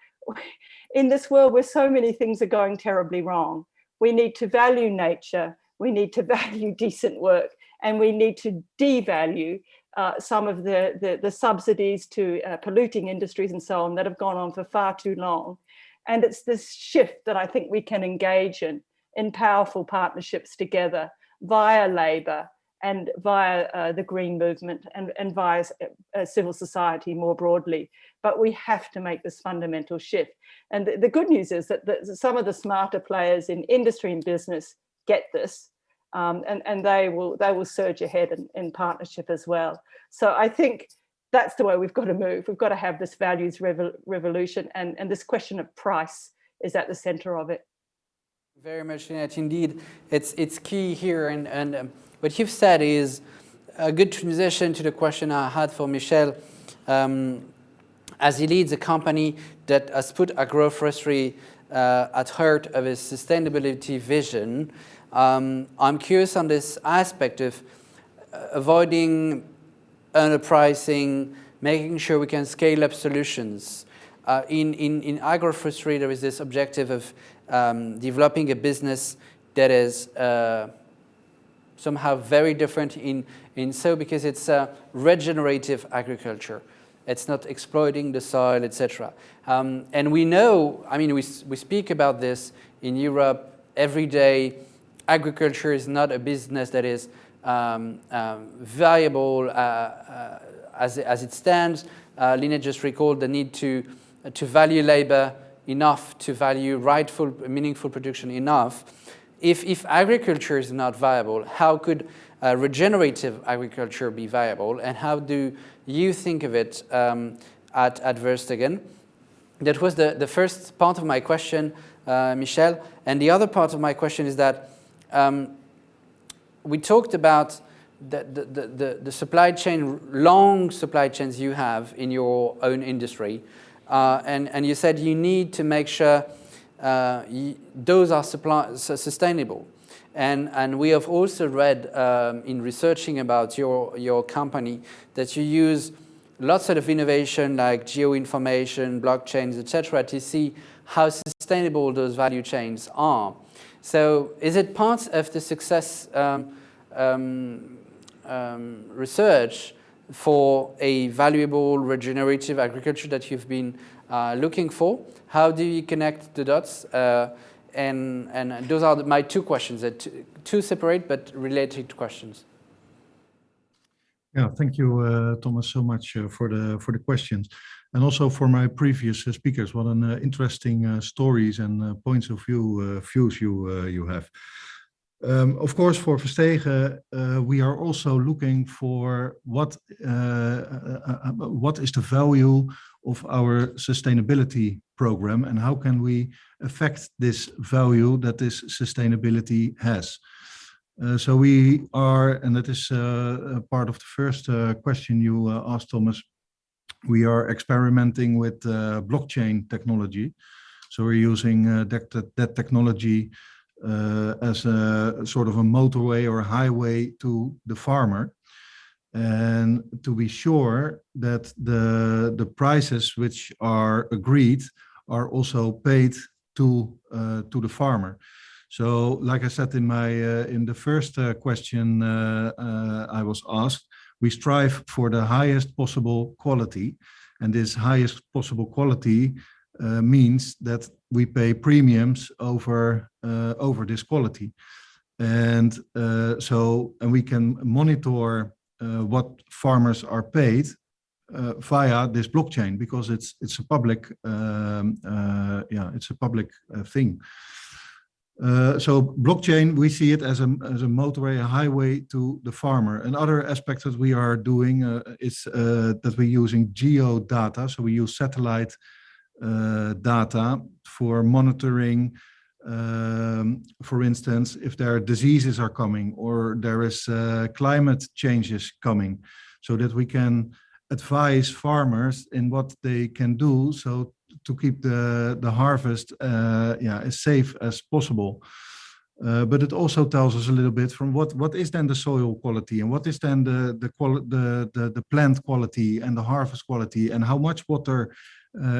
in this world where so many things are going terribly wrong, we need to value nature, we need to value decent work, and we need to devalue some of the subsidies to polluting industries and so on that have gone on for far too long. And it's this shift that I think we can engage in powerful partnerships together via labour and via the green movement and via civil society more broadly. But we have to make this fundamental shift. And the good news is that some of the smarter players in industry and business get this, and they will surge ahead in partnership as well. So I think that's the way we've got to move. We've got to have this values revolution, and this question of price is at the center of it. Very much, Lynette. Indeed, it's key here, and what you've said is a good transition to the question I had for Michel. As he leads a company that has put agroforestry at heart of his sustainability vision, I'm curious on this aspect of avoiding underpricing, making sure we can scale up solutions. In agroforestry, there is this objective of developing a business that is somehow very different because it's regenerative agriculture. it's not exploiting the soil, etc. And we know, I mean, we speak about this in Europe every day. Agriculture is not a business that is viable as it stands. Lina just recalled the need to value labor enough, to value rightful, meaningful production enough. If agriculture is not viable, how could regenerative agriculture be viable, and how do you think of it at Verstegen? That was the first part of my question, Michel. And the other part of my question is that we talked about the supply chain, long supply chains you have in your own industry, and you said you need to make sure those are sustainable. And we have also read in researching about your company that you use lots of innovation like geoinformation, blockchains, etc., to see how sustainable those value chains are. So is it part of the success research for a valuable regenerative agriculture that you've been looking for? How do you connect the dots? And those are my two questions, two separate but related questions. Yeah, thank you, Thomas, so much for the questions, and also for my previous speakers. What an interesting stories and points of views you have. Of course, for Verstegen, we are also looking for what is the value of our sustainability program, and how can we affect this value that this sustainability has. So we are, and that is part of the first question you asked, Thomas, we are experimenting with blockchain technology. So we're using that technology as a sort of a motorway or a highway to the farmer, and to be sure that the prices which are agreed are also paid to the farmer. So, like I said in the first question I was asked, we strive for the highest possible quality, and this highest possible quality means that we pay premiums over this quality, and we can monitor what farmers are paid via this blockchain, because it's a public thing. So blockchain, we see it as a motorway, a highway to the farmer. Another aspect that we are doing is that we're using geo data. So we use satellite data for monitoring, for instance, if there are diseases are coming or there is climate changes coming, so that we can advise farmers in what they can do so to keep the harvest as safe as possible. But it also tells us a little bit from what is then the soil quality, and what is then the plant quality and the harvest quality, and how much water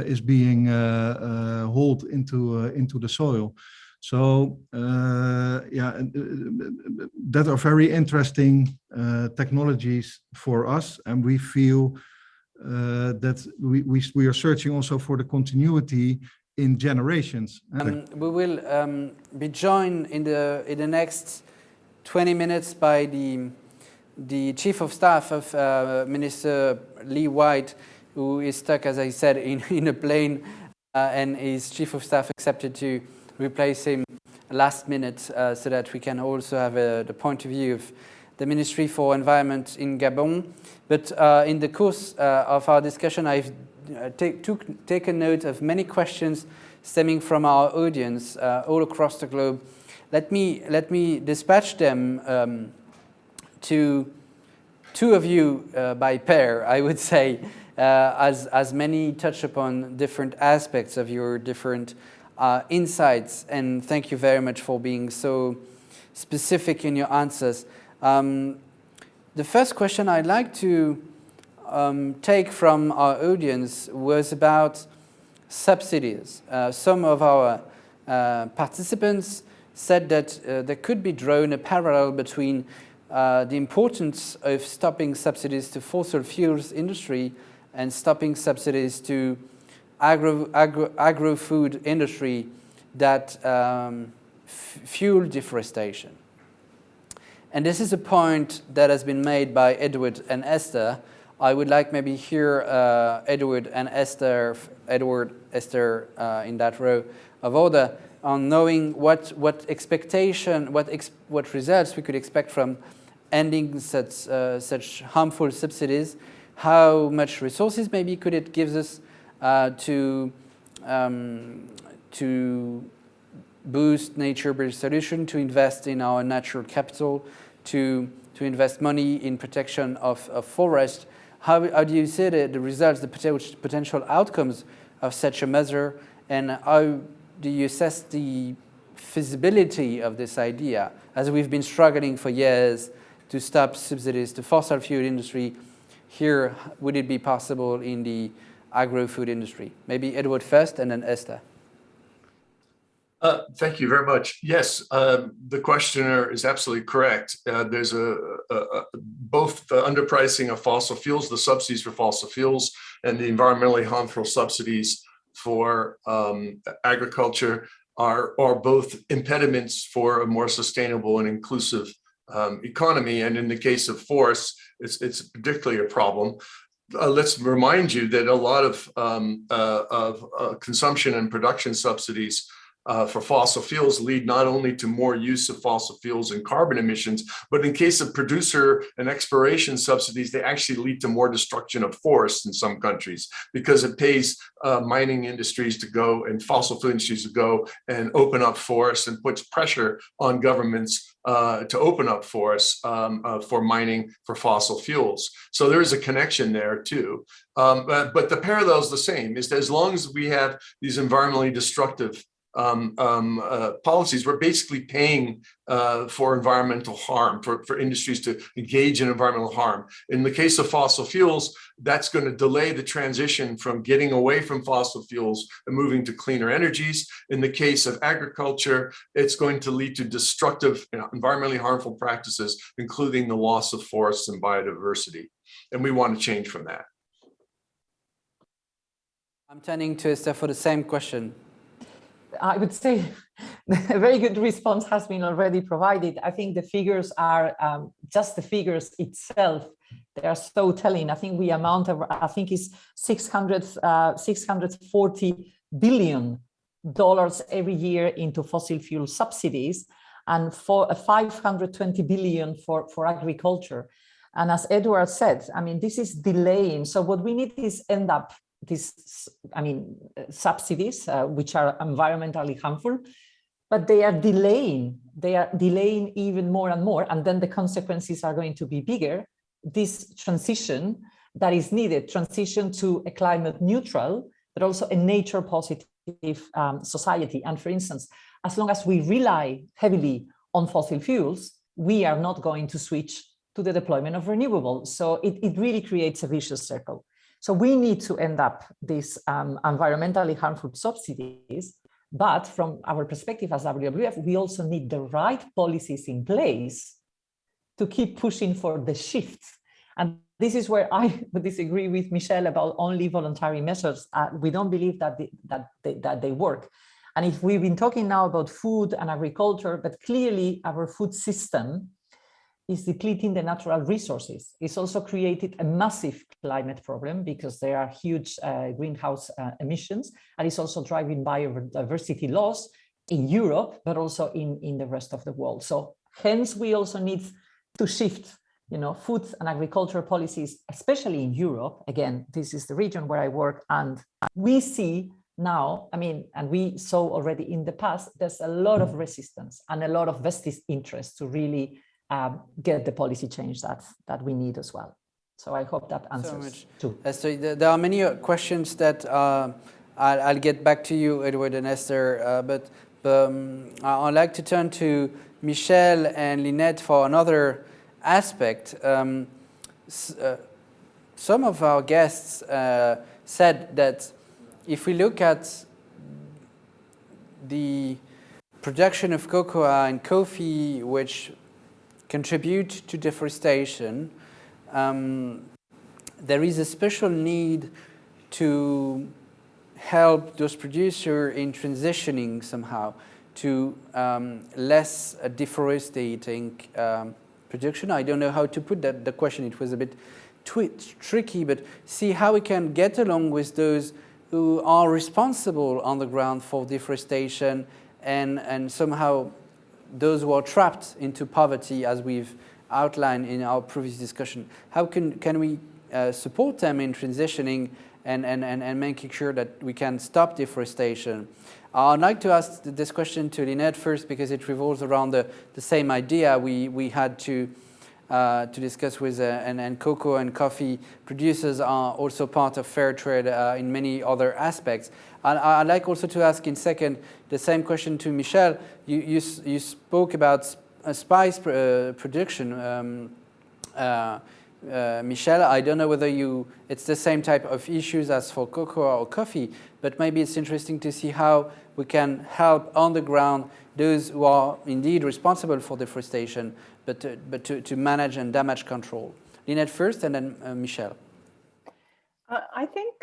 is being hauled into the soil. So that are very interesting technologies for us, and we feel that we are searching also for the continuity in generations. We will be joined in the next 20 minutes by the Chief of Staff of Minister Lee White, who is stuck, as I said, in a plane, and his Chief of Staff accepted to replace him last minute, so that we can also have the point of view of the Ministry for Environment in Gabon. But in the course of our discussion, I've taken note of many questions stemming from our audience all across the globe. Let me dispatch them to two of you by pair, I would say, as many touch upon different aspects of your different insights. And thank you very much for being so specific in your answers. The first question I'd like to take from our audience was about subsidies. Some of our participants said that there could be drawn a parallel between the importance of stopping subsidies to fossil fuels industry and stopping subsidies to agro-food industry that fuel deforestation. And this is a point that has been made by Edward and Esther. I would like maybe hear Edward and Esther, in that row of order, on knowing what expectation, what results we could expect from ending such harmful subsidies. How much resources maybe could it give us to boost nature-based solution, to invest in our natural capital, to invest money in protection of forest. How do you see the results, the potential outcomes of such a measure, and how do you assess the feasibility of this idea, as we've been struggling for years to stop subsidies to fossil fuel industry? Here, would it be possible in the agro-food industry? Maybe Edward first, and then Esther. Thank you very much. Yes, the questioner is absolutely correct. There's both the underpricing of fossil fuels, the subsidies for fossil fuels, and the environmentally harmful subsidies for agriculture are both impediments for a more sustainable and inclusive economy. And in the case of forests, it's particularly a problem. Let's remind you that a lot of consumption and production subsidies for fossil fuels lead not only to more use of fossil fuels and carbon emissions, but in case of producer and exploration subsidies, they actually lead to more destruction of forests in some countries, because it pays mining industries to go and fossil fuel industries to go and open up forests, and puts pressure on governments to open up forests for mining for fossil fuels. So there is a connection there too. But the parallel is the same, is that as long as we have these environmentally destructive policies, we're basically paying for environmental harm, for industries to engage in environmental harm. In the case of fossil fuels, that's going to delay the transition from getting away from fossil fuels and moving to cleaner energies. In the case of agriculture, it's going to lead to destructive, environmentally harmful practices, including the loss of forests and biodiversity. And we want to change from that. I'm turning to Esther for the same question. I would say a very good response has been already provided. I think the figures are just the figures itself. They are so telling. I think we amount of, I think it's $640 billion every year into fossil fuel subsidies, and for $520 billion for agriculture. And as Edward said, I mean, this is delaying. So what we need is end up these, subsidies, which are environmentally harmful, but they are delaying even more and more. And then the consequences are going to be bigger. This transition that is needed, transition to a climate neutral, but also a nature positive society. And for instance, as long as we rely heavily on fossil fuels, we are not going to switch to the deployment of renewables. So it really creates a vicious circle. So we need to end up these environmentally harmful subsidies, but from our perspective as WWF, we also need the right policies in place to keep pushing for the shift. And this is where I would disagree with Michelle about only voluntary measures. We don't believe that they work. And if we've been talking now about food and agriculture, but clearly our food system is depleting the natural resources. It's also created a massive climate problem because there are huge greenhouse emissions, and it's also driving biodiversity loss in Europe, but also in the rest of the world. So hence we also need to shift, food and agriculture policies, especially in Europe. Again, this is the region where I work, and we see now, and we saw already in the past, there's a lot of resistance and a lot of vested interest to really get the policy change that we need as well. So I hope that answers too. So there are many questions that I'll get back to you, Edward and Esther, but I'd like to turn to Michelle and Lynette for another aspect. Some of our guests said that if we look at the production of cocoa and coffee, which contribute to deforestation, there is a special need to help those producers in transitioning somehow to less deforesting production. I don't know how to put that, the question. It was a bit tricky, but see how we can get along with those who are responsible on the ground for deforestation and somehow those who are trapped into poverty, as we've outlined in our previous discussion. How can we support them in transitioning and making sure that we can stop deforestation? I'd like to ask this question to Lynette first, because it revolves around the same idea we had to discuss with, and cocoa and coffee producers are also part of fair trade in many other aspects. And I'd like also to ask in second the same question to Michel. You spoke about spice production. Michel, I don't know whether it's the same type of issues as for cocoa or coffee, but maybe it's interesting to see how we can help on the ground those who are indeed responsible for deforestation, but to manage and damage control. Lynette first, and then Michel. I think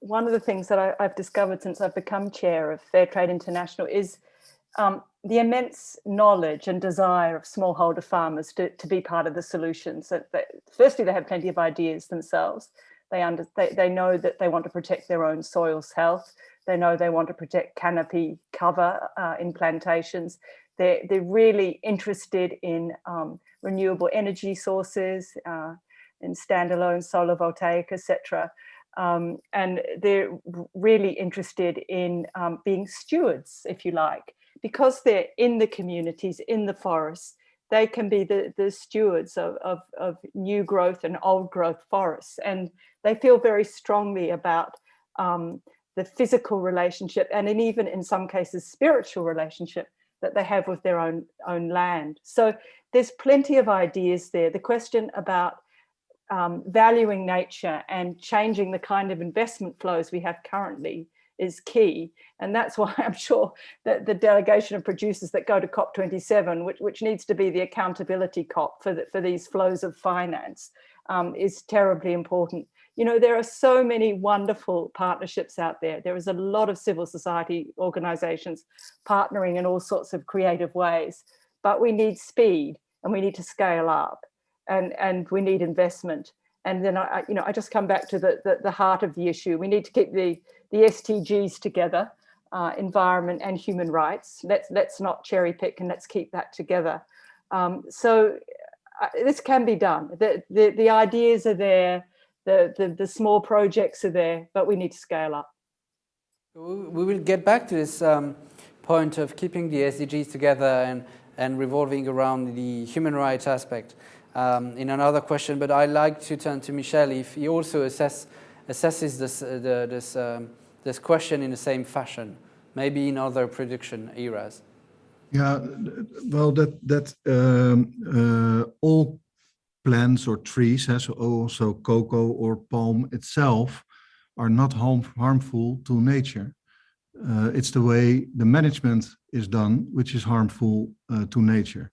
one of the things that I've discovered since I've become chair of Fair Trade International is the immense knowledge and desire of smallholder farmers to be part of the solution. So firstly, they have plenty of ideas themselves. They know that they want to protect their own soil's health. They know they want to protect canopy cover in plantations. They're really interested in renewable energy sources, in standalone solar voltaic, etc. And they're really interested in being stewards, if you like. Because they're in the communities, in the forests, they can be the stewards of new growth and old growth forests. And they feel very strongly about the physical relationship and even in some cases spiritual relationship that they have with their own land. So there's plenty of ideas there. The question about valuing nature and changing the kind of investment flows we have currently is key. And that's why I'm sure that the delegation of producers that go to COP27, which needs to be the accountability COP for these flows of finance, is terribly important. You know, there are so many wonderful partnerships out there. There is a lot of civil society organizations partnering in all sorts of creative ways, but we need speed and we need to scale up and we need investment. And then I just come back to the heart of the issue. We need to keep the SDGs together, environment and human rights. Let's not cherry pick, and let's keep that together. So this can be done. The ideas are there, the small projects are there, but we need to scale up. We will get back to this point of keeping the SDGs together and revolving around the human rights aspect in another question. But I'd like to turn to Michel if he also assesses this question in the same fashion, maybe in other production eras. Yeah, well, all plants or trees, so also cocoa or palm itself, are not harmful to nature. It's the way the management is done which is harmful to nature.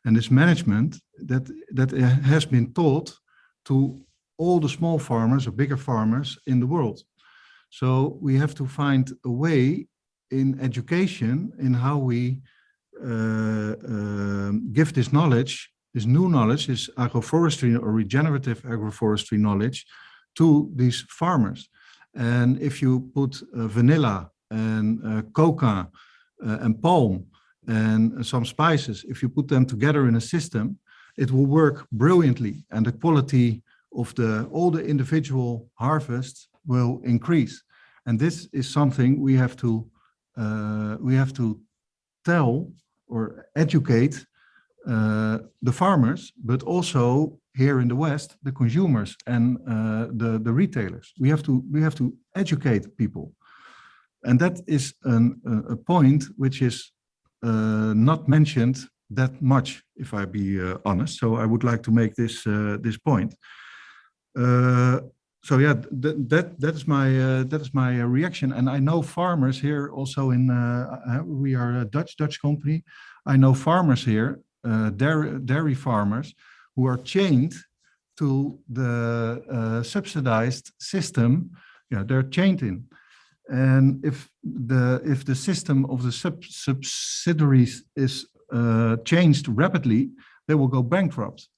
And this management that has been taught to all the small farmers or bigger farmers in the world. So we have to find a way in education in how we give this knowledge, this new knowledge, this agroforestry or regenerative agroforestry knowledge to these farmers. And if you put vanilla and coca and palm and some spices, if you put them together in a system, it will work brilliantly, and the quality of all the individual harvests will increase. And this is something we have to tell or educate the farmers, but also here in the West, the consumers and the retailers. We have to educate people, and that is a point which is not mentioned that much, if I be honest. So I would like to make this point. So yeah, that is my reaction. And I know farmers here also we are a Dutch company. I know farmers here, dairy farmers, who are chained to the subsidized system, yeah, they're changing. And if the system of the subsidiaries is changed rapidly, they will go bankrupt,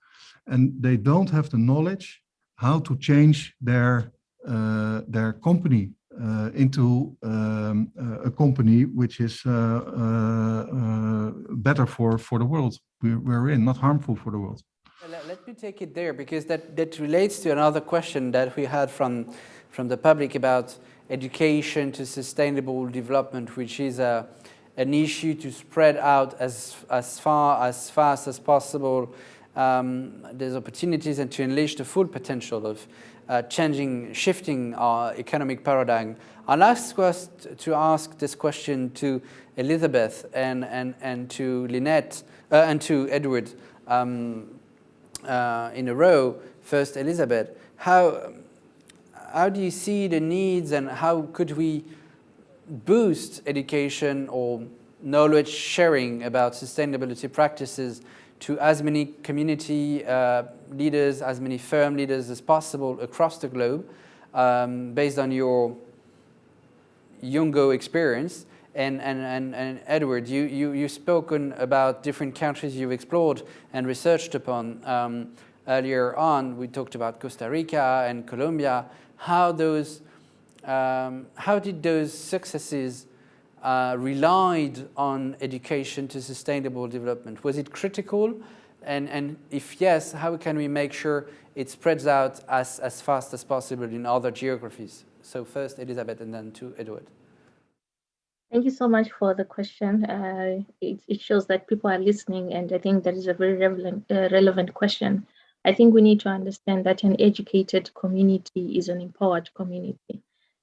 and they don't have the knowledge how to change their company into a company which is better for the world we're in, not harmful for the world. Let me take it there, because that relates to another question that we had from the public about education to sustainable development, which is an issue to spread out as fast as possible. There's opportunities and to unleash the full potential of shifting our economic paradigm. I'll ask us to ask this question to Elizabeth and to Lynette and to Edward in a row. First, Elizabeth, how do you see the needs, and how could we boost education or knowledge sharing about sustainability practices to as many community leaders, as many firm leaders as possible across the globe, based on your Yungo experience? And Edward, you've spoken about different countries you've explored and researched upon. Earlier on, we talked about Costa Rica and Colombia. How did those successes relied on education to sustainable development? Was it critical? And if yes, how can we make sure it spreads out as fast as possible in other geographies? So first, Elizabeth, and then to Edward. Thank you so much for the question. It shows that people are listening, and I think that is a very relevant question. I think we need to understand that an educated community is an empowered community.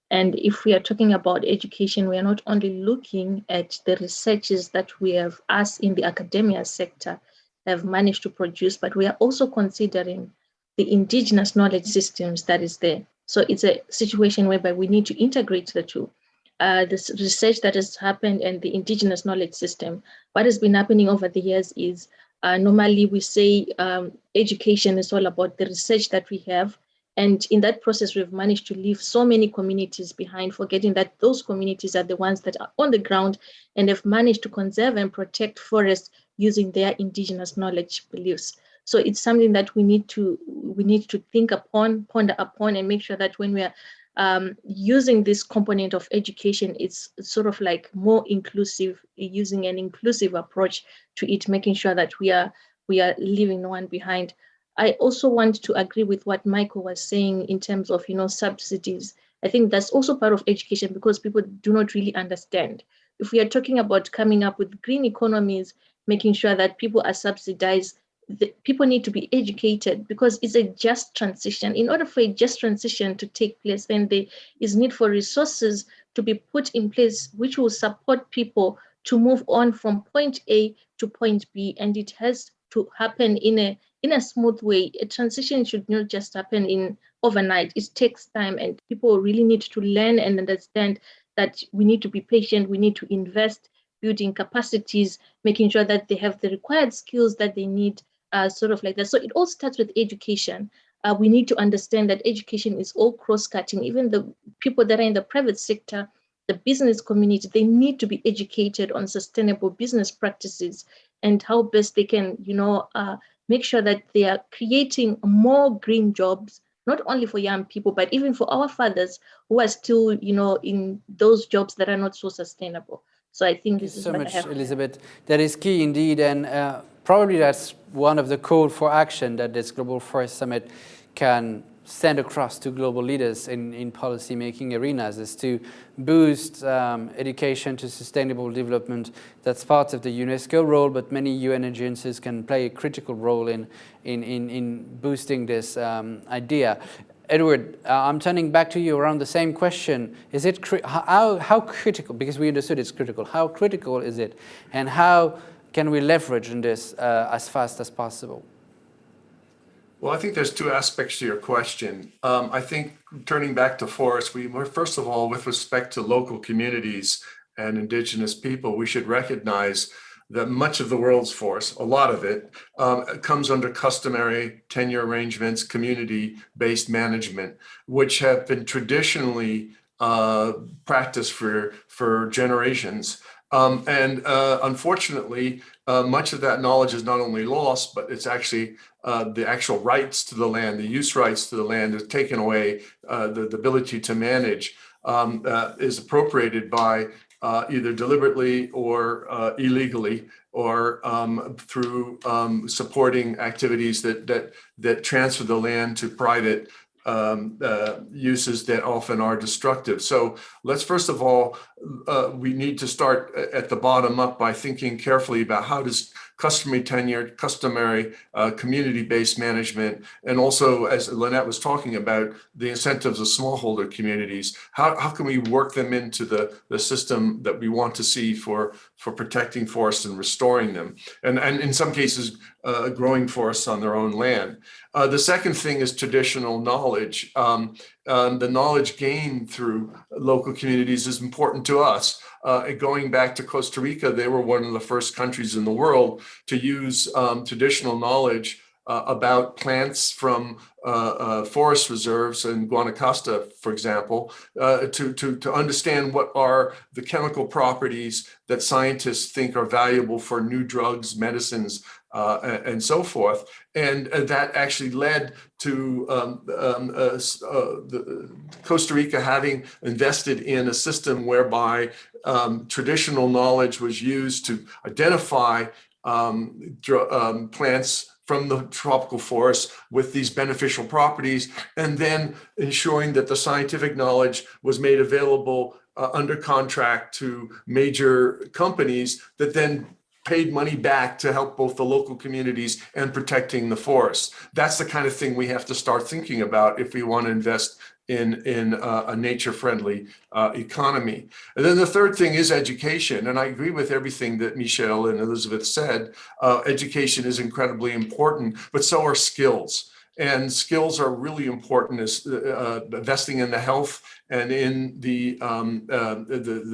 And if we are talking about education, we are not only looking at the researches that we have, us in the academia sector, have managed to produce, but we are also considering the indigenous knowledge systems that is there. So it's a situation whereby we need to integrate the two. This research that has happened and the indigenous knowledge system, what has been happening over the years is normally we say education is all about the research that we have. And in that process, we've managed to leave so many communities behind, forgetting that those communities are the ones that are on the ground and have managed to conserve and protect forests using their indigenous knowledge beliefs. So it's something that we need to think upon, ponder upon, and make sure that when we are using this component of education, it's sort of like more inclusive, using an inclusive approach to it, making sure that we are leaving no one behind. I also want to agree with what Michael was saying in terms of, subsidies. I think that's also part of education, because people do not really understand. If we are talking about coming up with green economies, making sure that people are subsidized, people need to be educated, because it's a just transition. In order for a just transition to take place, then there is need for resources to be put in place which will support people to move on from point A to point B, and it has to happen in a smooth way. A transition should not just happen in overnight. It takes time, and people really need to learn and understand that we need to be patient. We need to invest, building capacities, making sure that they have the required skills that they need, sort of like that. So it all starts with education. We need to understand that education is all cross-cutting. Even the people that are in the private sector, the business community, they need to be educated on sustainable business practices and how best they can, make sure that they are creating more green jobs, not only for young people, but even for our fathers who are still, in those jobs that are not so sustainable. So I think this is what I have. Thank you so much, Elizabeth. That is key indeed, and probably that's one of the call for action that this Global Forest Summit can send across to global leaders in policy-making arenas, is to boost education to sustainable development. That's part of the UNESCO role, but many UN agencies can play a critical role in boosting this idea. Edward, I'm turning back to you around the same question. Is it how critical, because we understood it's critical, how critical is it, and how can we leverage in this as fast as possible? Well, I think there's two aspects to your question. I think turning back to forests, first of all, with respect to local communities and indigenous people, we should recognize that much of the world's forest, a lot of it, comes under customary tenure arrangements, community-based management, which have been traditionally practiced for generations. Unfortunately, much of that knowledge is not only lost, but it's actually the actual rights to the land, the use rights to the land is taken away, the ability to manage is appropriated by either deliberately or illegally, or through supporting activities that transfer the land to private uses that often are destructive. So let's first of all, we need to start at the bottom up by thinking carefully about how does customary tenure, customary community-based management, and also, as Lynette was talking about, the incentives of smallholder communities, how can we work them into the system that we want to see for protecting forests and restoring them, and in some cases, growing forests on their own land. The second thing is traditional knowledge. The knowledge gained through local communities is important to us. Going back to Costa Rica, they were one of the first countries in the world to use traditional knowledge about plants from forest reserves in Guanacaste, for example, to understand what are the chemical properties that scientists think are valuable for new drugs, medicines, and so forth. And that actually led to Costa Rica having invested in a system whereby traditional knowledge was used to identify plants from the tropical forest with these beneficial properties, and then ensuring that the scientific knowledge was made available under contract to major companies that then paid money back to help both the local communities and protecting the forest. That's the kind of thing we have to start thinking about if we want to invest in a nature-friendly economy. And then the third thing is education. And I agree with everything that Michelle and Elizabeth said. Education is incredibly important, but so are skills. And skills are really important as investing in the health and in the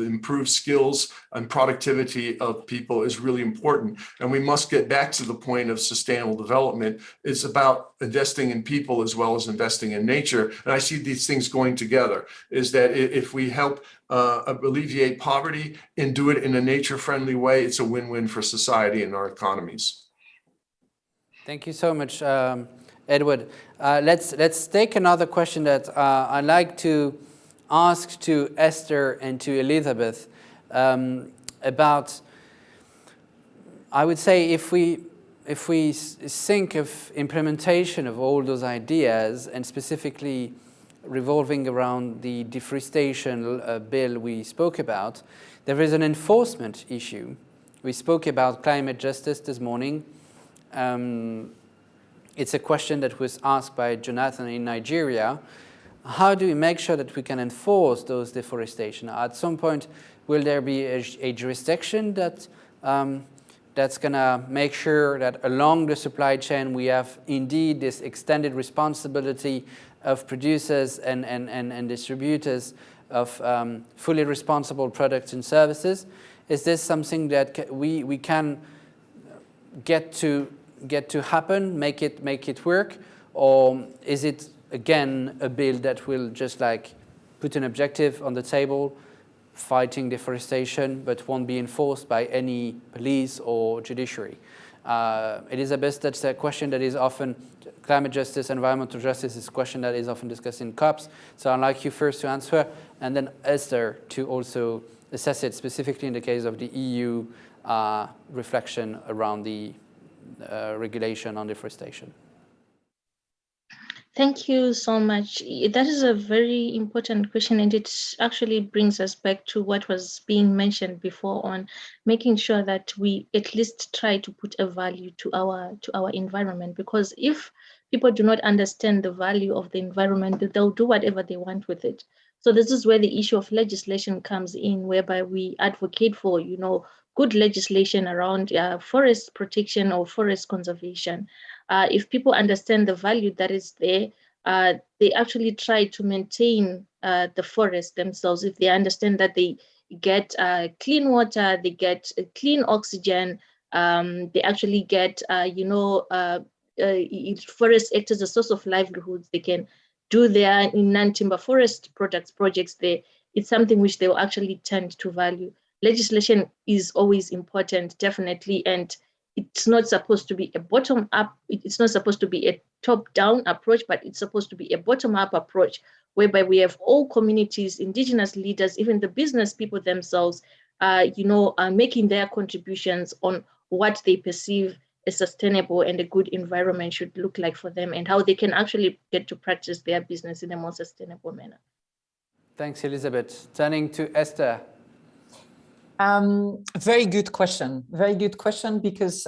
improved skills and productivity of people is really important. And we must get back to the point of sustainable development. It's about investing in people as well as investing in nature. And I see these things going together, is that if we help alleviate poverty and do it in a nature-friendly way, it's a win-win for society and our economies. Thank you so much, Edward. Let's take another question that I'd like to ask to Esther and to Elizabeth about. I would say if we think of implementation of all those ideas, and specifically revolving around the deforestation bill we spoke about, there is an enforcement issue. We spoke about climate justice this morning. It's a question that was asked by Jonathan in Nigeria. How do we make sure that we can enforce those deforestation? At some point, will there be a jurisdiction that that's going to make sure that along the supply chain we have indeed this extended responsibility of producers and distributors of fully responsible products and services? Is this something that we can get to happen, make it work, or is it again a bill that will just like put an objective on the table, fighting deforestation, but won't be enforced by any police or judiciary? Elizabeth, that's a question that is often, climate justice, environmental justice is a question that is often discussed in COPs. So I'd like you first to answer, and then Esther to also assess it specifically in the case of the EU reflection around the regulation on deforestation. Thank you so much. That is a very important question, and it actually brings us back to what was being mentioned before on making sure that we at least try to put a value to our environment, because if people do not understand the value of the environment, they'll do whatever they want with it. So this is where the issue of legislation comes in, whereby we advocate for, good legislation around forest protection or forest conservation. If people understand the value that is there, they actually try to maintain the forest themselves. If they understand that get clean water, they get clean oxygen, they actually get, forest act as a source of livelihoods. They can do their non-timber forest projects there. It's something which they will actually tend to value. Legislation is always important, definitely, and it's not supposed to be a bottom-up, it's not supposed to be a top-down approach, but it's supposed to be a bottom-up approach, whereby we have all communities, indigenous leaders, even the business people themselves, making their contributions on what they perceive a sustainable and a good environment should look like for them, and how they can actually get to practice their business in a more sustainable manner. Thanks, Elizabeth. Turning to Esther. Very good question. Very good question, because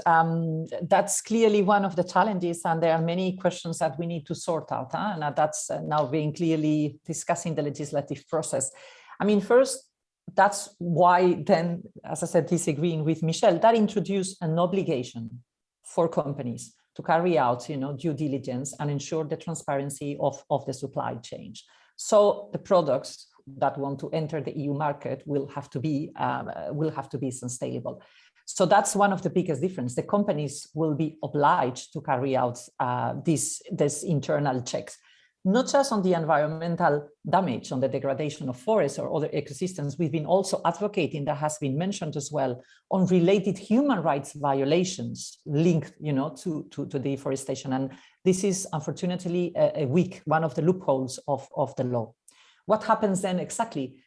that's clearly one of the challenges, and there are many questions that we need to sort out. And that's now being clearly discussing the legislative process. I mean, first, that's why then, as I said, disagreeing with Michelle, that introduced an obligation for companies to carry out, due diligence and ensure the transparency of the supply chain. So the products that want to enter the EU market will have to be sustainable. So that's one of the biggest difference. The companies will be obliged to carry out this internal checks, not just on the environmental damage, on the degradation of forests or other ecosystems. We've been also advocating, that has been mentioned as well, on related human rights violations linked, to deforestation. And this is unfortunately one of the loopholes of the law. What happens then exactly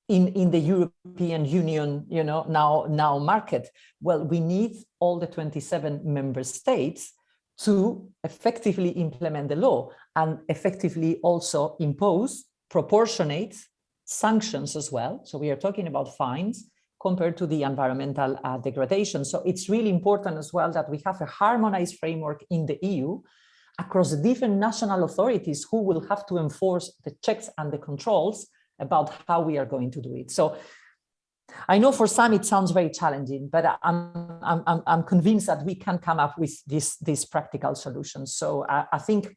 in the European Union, now market? Well, we need all the 27 member states to effectively implement the law and effectively also impose proportionate sanctions as well. So we are talking about fines compared to the environmental degradation. So it's really important as well that we have a harmonized framework in the EU across the different national authorities who will have to enforce the checks and the controls about how we are going to do it. So I know for some it sounds very challenging, but I'm convinced that we can come up with these practical solutions. So I think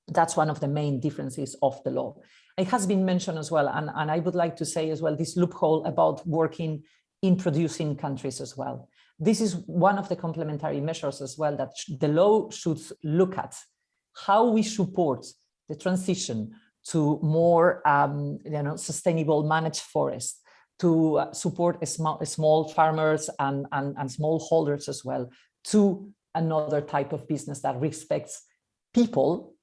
that's one of the main differences of the law. It has been mentioned as well, and I would like to say as well, this loophole about working in producing countries as well. This is one of the complementary measures as well that the law should look at, how we support the transition to more sustainable managed forests, to support small farmers and small holders as well, to another type of business that respects people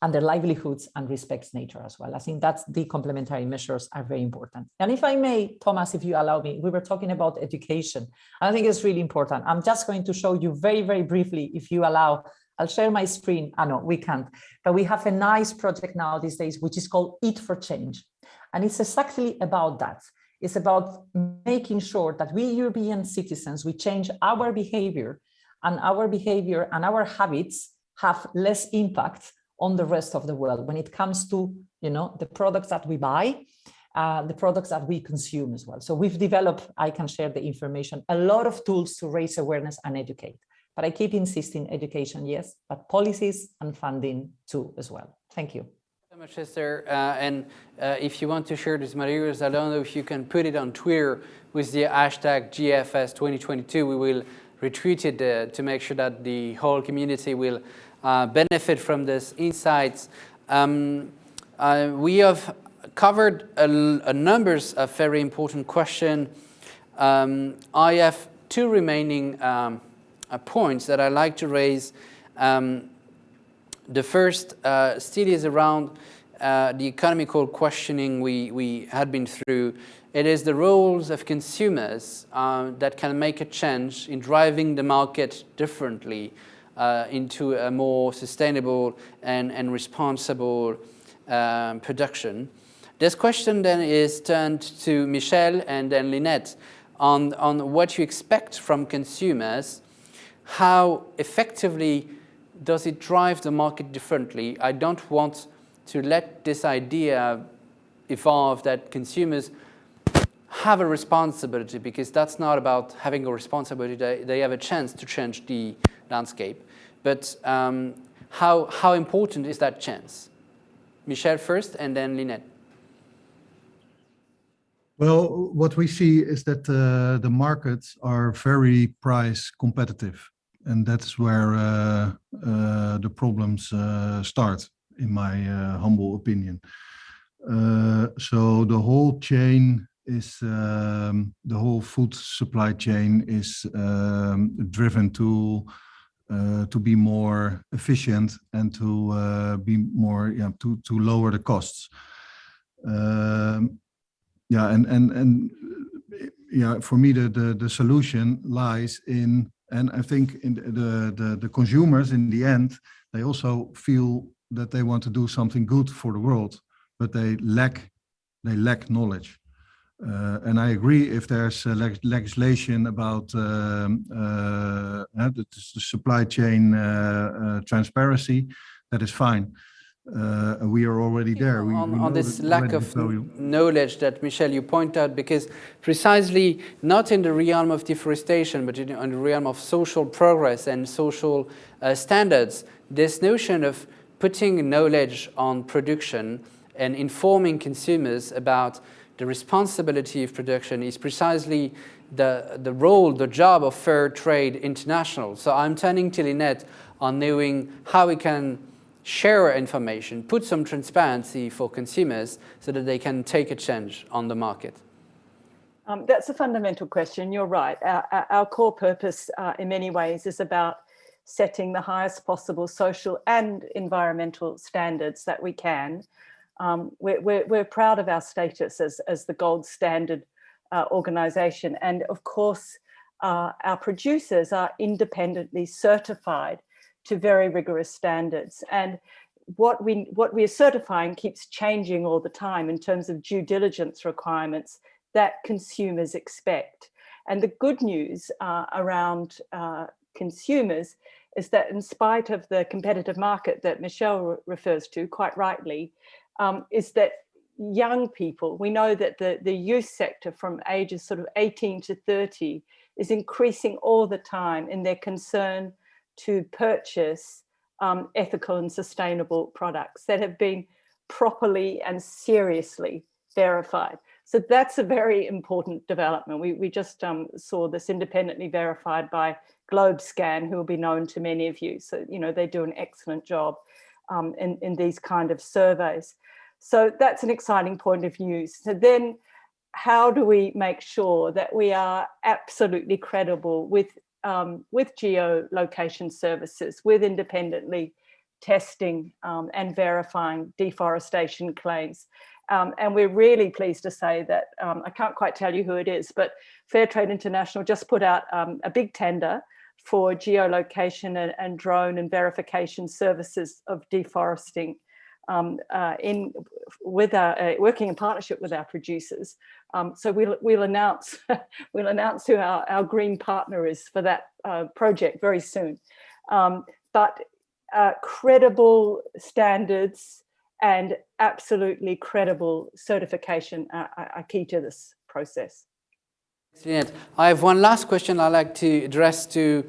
and their livelihoods and respects nature as well. I think that's the complementary measures are very important. And if I may, Thomas, if you allow me, we were talking about education. I think it's really important. I'm just going to show you very, very briefly, if you allow. I'll share my screen. No, we can't. But we have a nice project now these days, which is called Eat for Change. And it's exactly about that. It's about making sure that we European citizens, we change our behavior and our habits have less impact on the rest of the world when it comes to, the products that we buy, the products that we consume as well. So we've developed, I can share the information, a lot of tools to raise awareness and educate. But I keep insisting education, yes, but policies and funding too as well. Thank you. So much, Esther. And if you want to share these materials, I don't know if you can put it on Twitter with the hashtag GFS 2022. We will retweet it to make sure that the whole community will benefit from these insights. We have covered a numbers of very important questions. I have two remaining points that I'd like to raise. The first still is around the economical questioning we had been through. It is the roles of consumers that can make a change in driving the market differently into a more sustainable and responsible production. This question then is turned to Michelle and then Lynette on what you expect from consumers. How effectively does it drive the market differently? I don't want to let this idea evolve that consumers have a responsibility, because that's not about having a responsibility. They have a chance to change the landscape. But how important is that chance? Michelle first and then Lynette. Well, what we see is that the markets are very price competitive, and that's where the problems start, in my humble opinion. So the whole chain is the whole food supply chain is driven to be more efficient and to be more to lower the costs. For me the solution lies in, and I think in the consumers in the end, they also feel that they want to do something good for the world, but they lack knowledge. And I agree, if there's legislation about the supply chain transparency, that is fine. We are already there. We on this lack of value. knowledge that, Michel, you point out, because precisely not in the realm of deforestation, but in the realm of social progress and social standards, this notion of putting knowledge on production and informing consumers about the responsibility of production is precisely the role, the job of Fair Trade International. So I'm turning to Lynette on knowing how we can share information, put some transparency for consumers so that they can take a change on the market. That's a fundamental question. You're right. Our core purpose in many ways is about setting the highest possible social and environmental standards that we can. We're proud of our status as the gold standard organization. And of course, our producers are independently certified to very rigorous standards. And what we are certifying keeps changing all the time in terms of due diligence requirements that consumers expect. And the good news around consumers is that, in spite of the competitive market that Michel refers to quite rightly, is that young people, we know that the youth sector from ages sort of 18 to 30 is increasing all the time in their concern to purchase ethical and sustainable products that have been properly and seriously verified. So that's a very important development. We just saw this independently verified by GlobeScan, who will be known to many of you. So, you know, they do an excellent job in these kind of surveys. So that's an exciting point of view. So then how do we make sure that we are absolutely credible with geolocation services, with independently testing and verifying deforestation claims? And we're really pleased to say that, I can't quite tell you who it is, but Fair Trade International just put out a big tender for geolocation and drone and verification services of deforesting, working in partnership with our producers. So we'll announce who our green partner is for that project very soon. But credible standards and absolutely credible certification are key to this process. Lynette, I have one last question I'd like to address to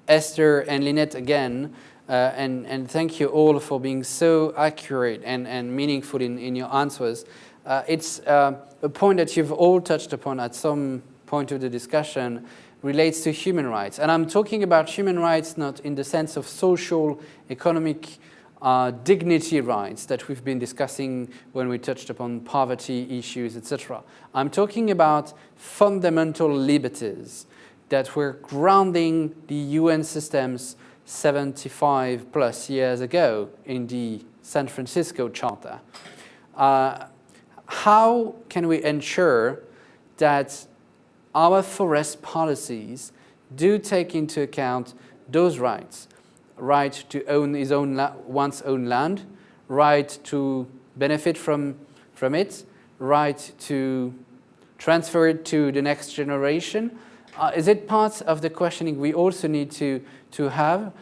Esther and Lynette again. And thank you all for being so accurate and meaningful in your answers. It's a point that you've all touched upon at some point of the discussion, relates to human rights. And I'm talking about human rights not in the sense of social, economic, dignity rights that we've been discussing when we touched upon poverty issues, etc. I'm talking about fundamental liberties that were grounding the UN systems 75 plus years ago in the San Francisco Charter. How can we ensure that our forest policies do take into account those rights? Right to own one's own land, right to benefit from it, right to transfer it to the next generation? Is it part of the questioning we also need to have?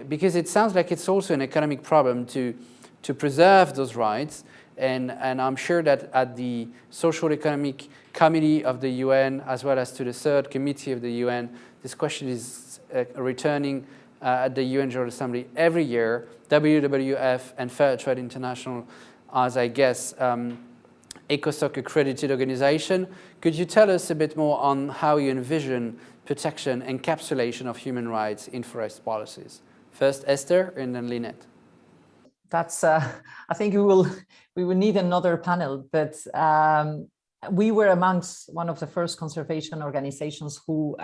Because it sounds like it's also an economic problem to preserve those rights. And I'm sure that at the Social Economic Committee of the UN, as well as to the third committee of the UN, this question is returning at the UN General Assembly every year. WWF and Fair Trade International, as I guess, ECOSOC accredited organization. Could you tell us a bit more on how you envision protection and encapsulation of human rights in forest policies? First Esther and then Lynette. That's, I think we will need another panel, but we were amongst one of the first conservation organizations who,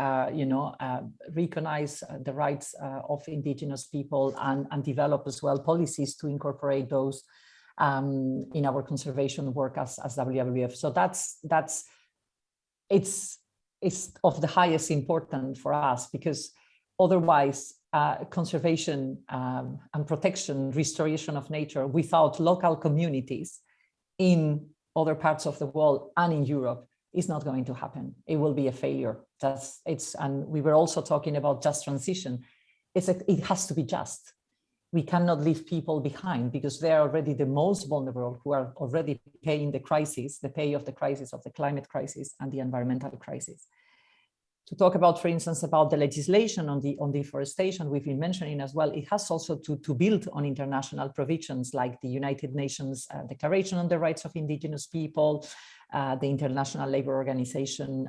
recognize the rights of indigenous people and develop as well policies to incorporate those in our conservation work as WWF. So it's of the highest importance for us, because otherwise conservation and protection, restoration of nature without local communities in other parts of the world and in Europe is not going to happen. It will be a failure. And we were also talking about just transition. It has to be just. We cannot leave people behind, because they are already the most vulnerable, who are already paying the crisis, the pay of the crisis of the climate crisis and the environmental crisis. To talk about, for instance, about the legislation on deforestation, we've been mentioning as well, it has also to build on international provisions like the United Nations Declaration on the Rights of Indigenous People, the International Labour Organization,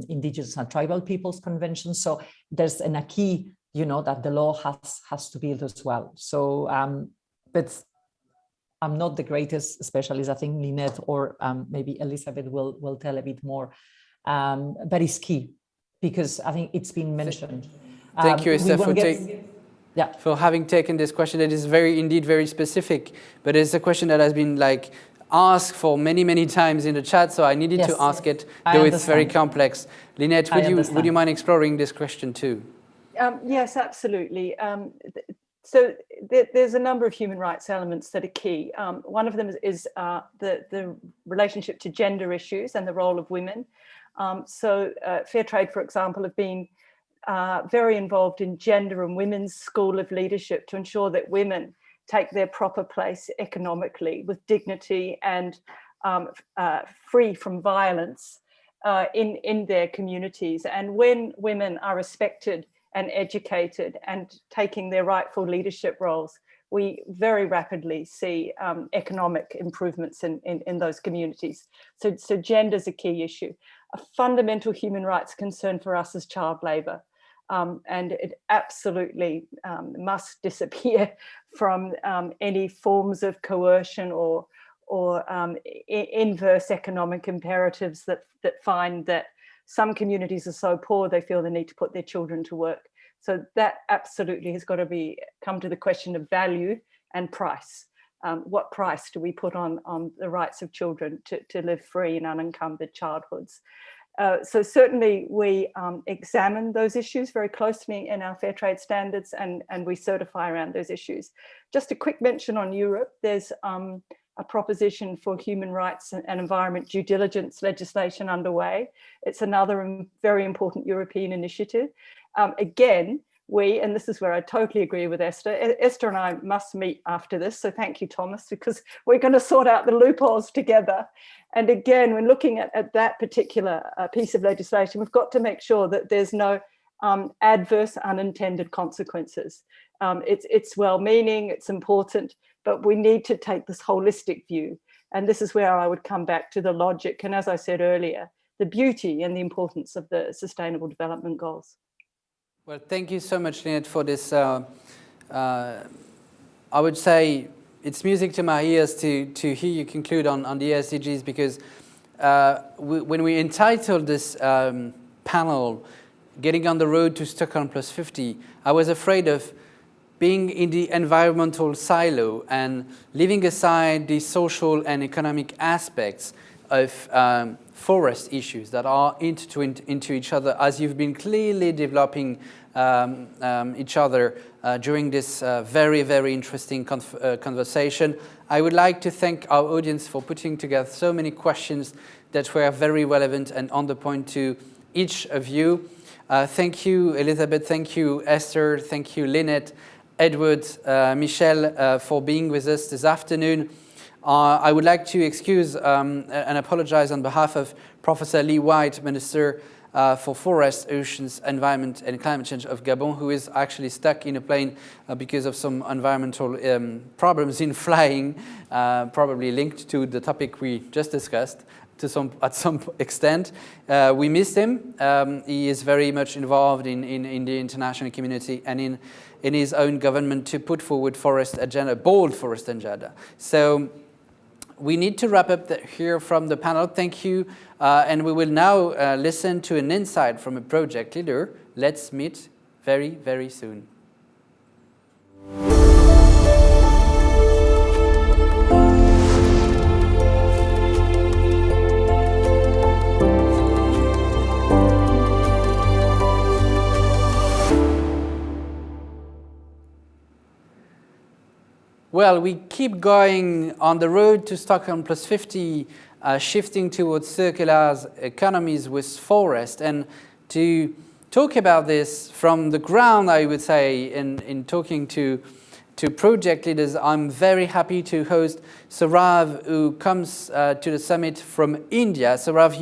Indigenous and Tribal Peoples Convention. So there's a key, that the law has to build as well. So, but I'm not the greatest specialist. I think Lynette or maybe Elizabeth will tell a bit more, but it's key, because I think it's been mentioned. Thank you, Esther, for having taken this question. It is indeed very specific, but it's a question that has been asked for many times in the chat, so I needed to ask it, though it's very complex. Lynette, would you mind exploring this question too? Yes, absolutely. So there's a number of human rights elements that are key. One of them is the relationship to gender issues and the role of women. Fair Trade, for example, have been very involved in gender and women's school of leadership to ensure that women take their proper place economically with dignity and free from violence in their communities. And when women are respected and educated and taking their rightful leadership roles, we very rapidly see economic improvements in those communities. So gender is a key issue. A fundamental human rights concern for us is child labour, and it absolutely must disappear from any forms of coercion or inverse economic imperatives that find that some communities are so poor they feel the need to put their children to work. So that absolutely has got to come to the question of value and price. What price do we put on the rights of children to live free and unencumbered childhoods? So certainly we examine those issues very closely in our fair trade standards, and we certify around those issues. Just a quick mention on Europe, there's a proposition for human rights and environment due diligence legislation underway. It's another very important European initiative. Again, and this is where I totally agree with Esther. Esther and I must meet after this, so thank you, Thomas, because we're going to sort out the loopholes together. And again, when looking at that particular piece of legislation, we've got to make sure that there's no adverse unintended consequences. It's well-meaning, it's important, but we need to take this holistic view. And this is where I would come back to the logic, and as I said earlier, the beauty and the importance of the Sustainable Development Goals. Well, thank you so much, Lynette, for this. I would say it's music to my ears to hear you conclude on the SDGs, because when we entitled this panel, Getting on the Road to Stockholm Plus 50, I was afraid of being in the environmental silo and leaving aside the social and economic aspects of forest issues that are intertwined into each other, as you've been clearly developing each other during this very interesting conversation. I would like to thank our audience for putting together so many questions that were very relevant and on the point to each of you. Thank you, Elizabeth. Thank you, Esther. Thank you, Lynette, Edward, Michelle, for being with us this afternoon. I would like to excuse and apologize on behalf of Professor Lee White, Minister for forests, oceans, environment, and climate change of Gabon, who is actually stuck in a plane because of some environmental problems in flying, probably linked to the topic we just discussed at some extent. We missed him. He is very much involved in the international community and in his own government to put forward bold forest agenda. So we need to wrap up here from the panel. Thank you. And we will now listen to an insight from a project leader. Let's meet very, very soon. Well, we keep going on the road to Stockholm plus 50, shifting towards circular economies with forest. And to talk about this from the ground, I would say, in talking to project leaders, I'm very happy to host Saurav, who comes to the summit from India. Saurav,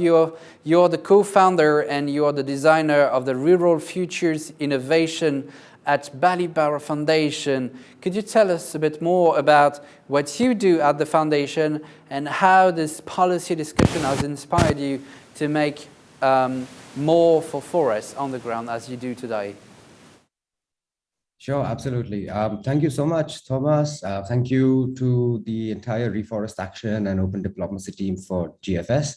you're the co-founder and you're the designer of the Rural Futures Innovation at Balipara Foundation. Could you tell us a bit more about what you do at the foundation and how this policy discussion has inspired you to make more for forests on the ground as you do today? Sure, absolutely. Thank you so much, Thomas. Thank you to the entire Reforestation and Open Diplomacy team for GFS.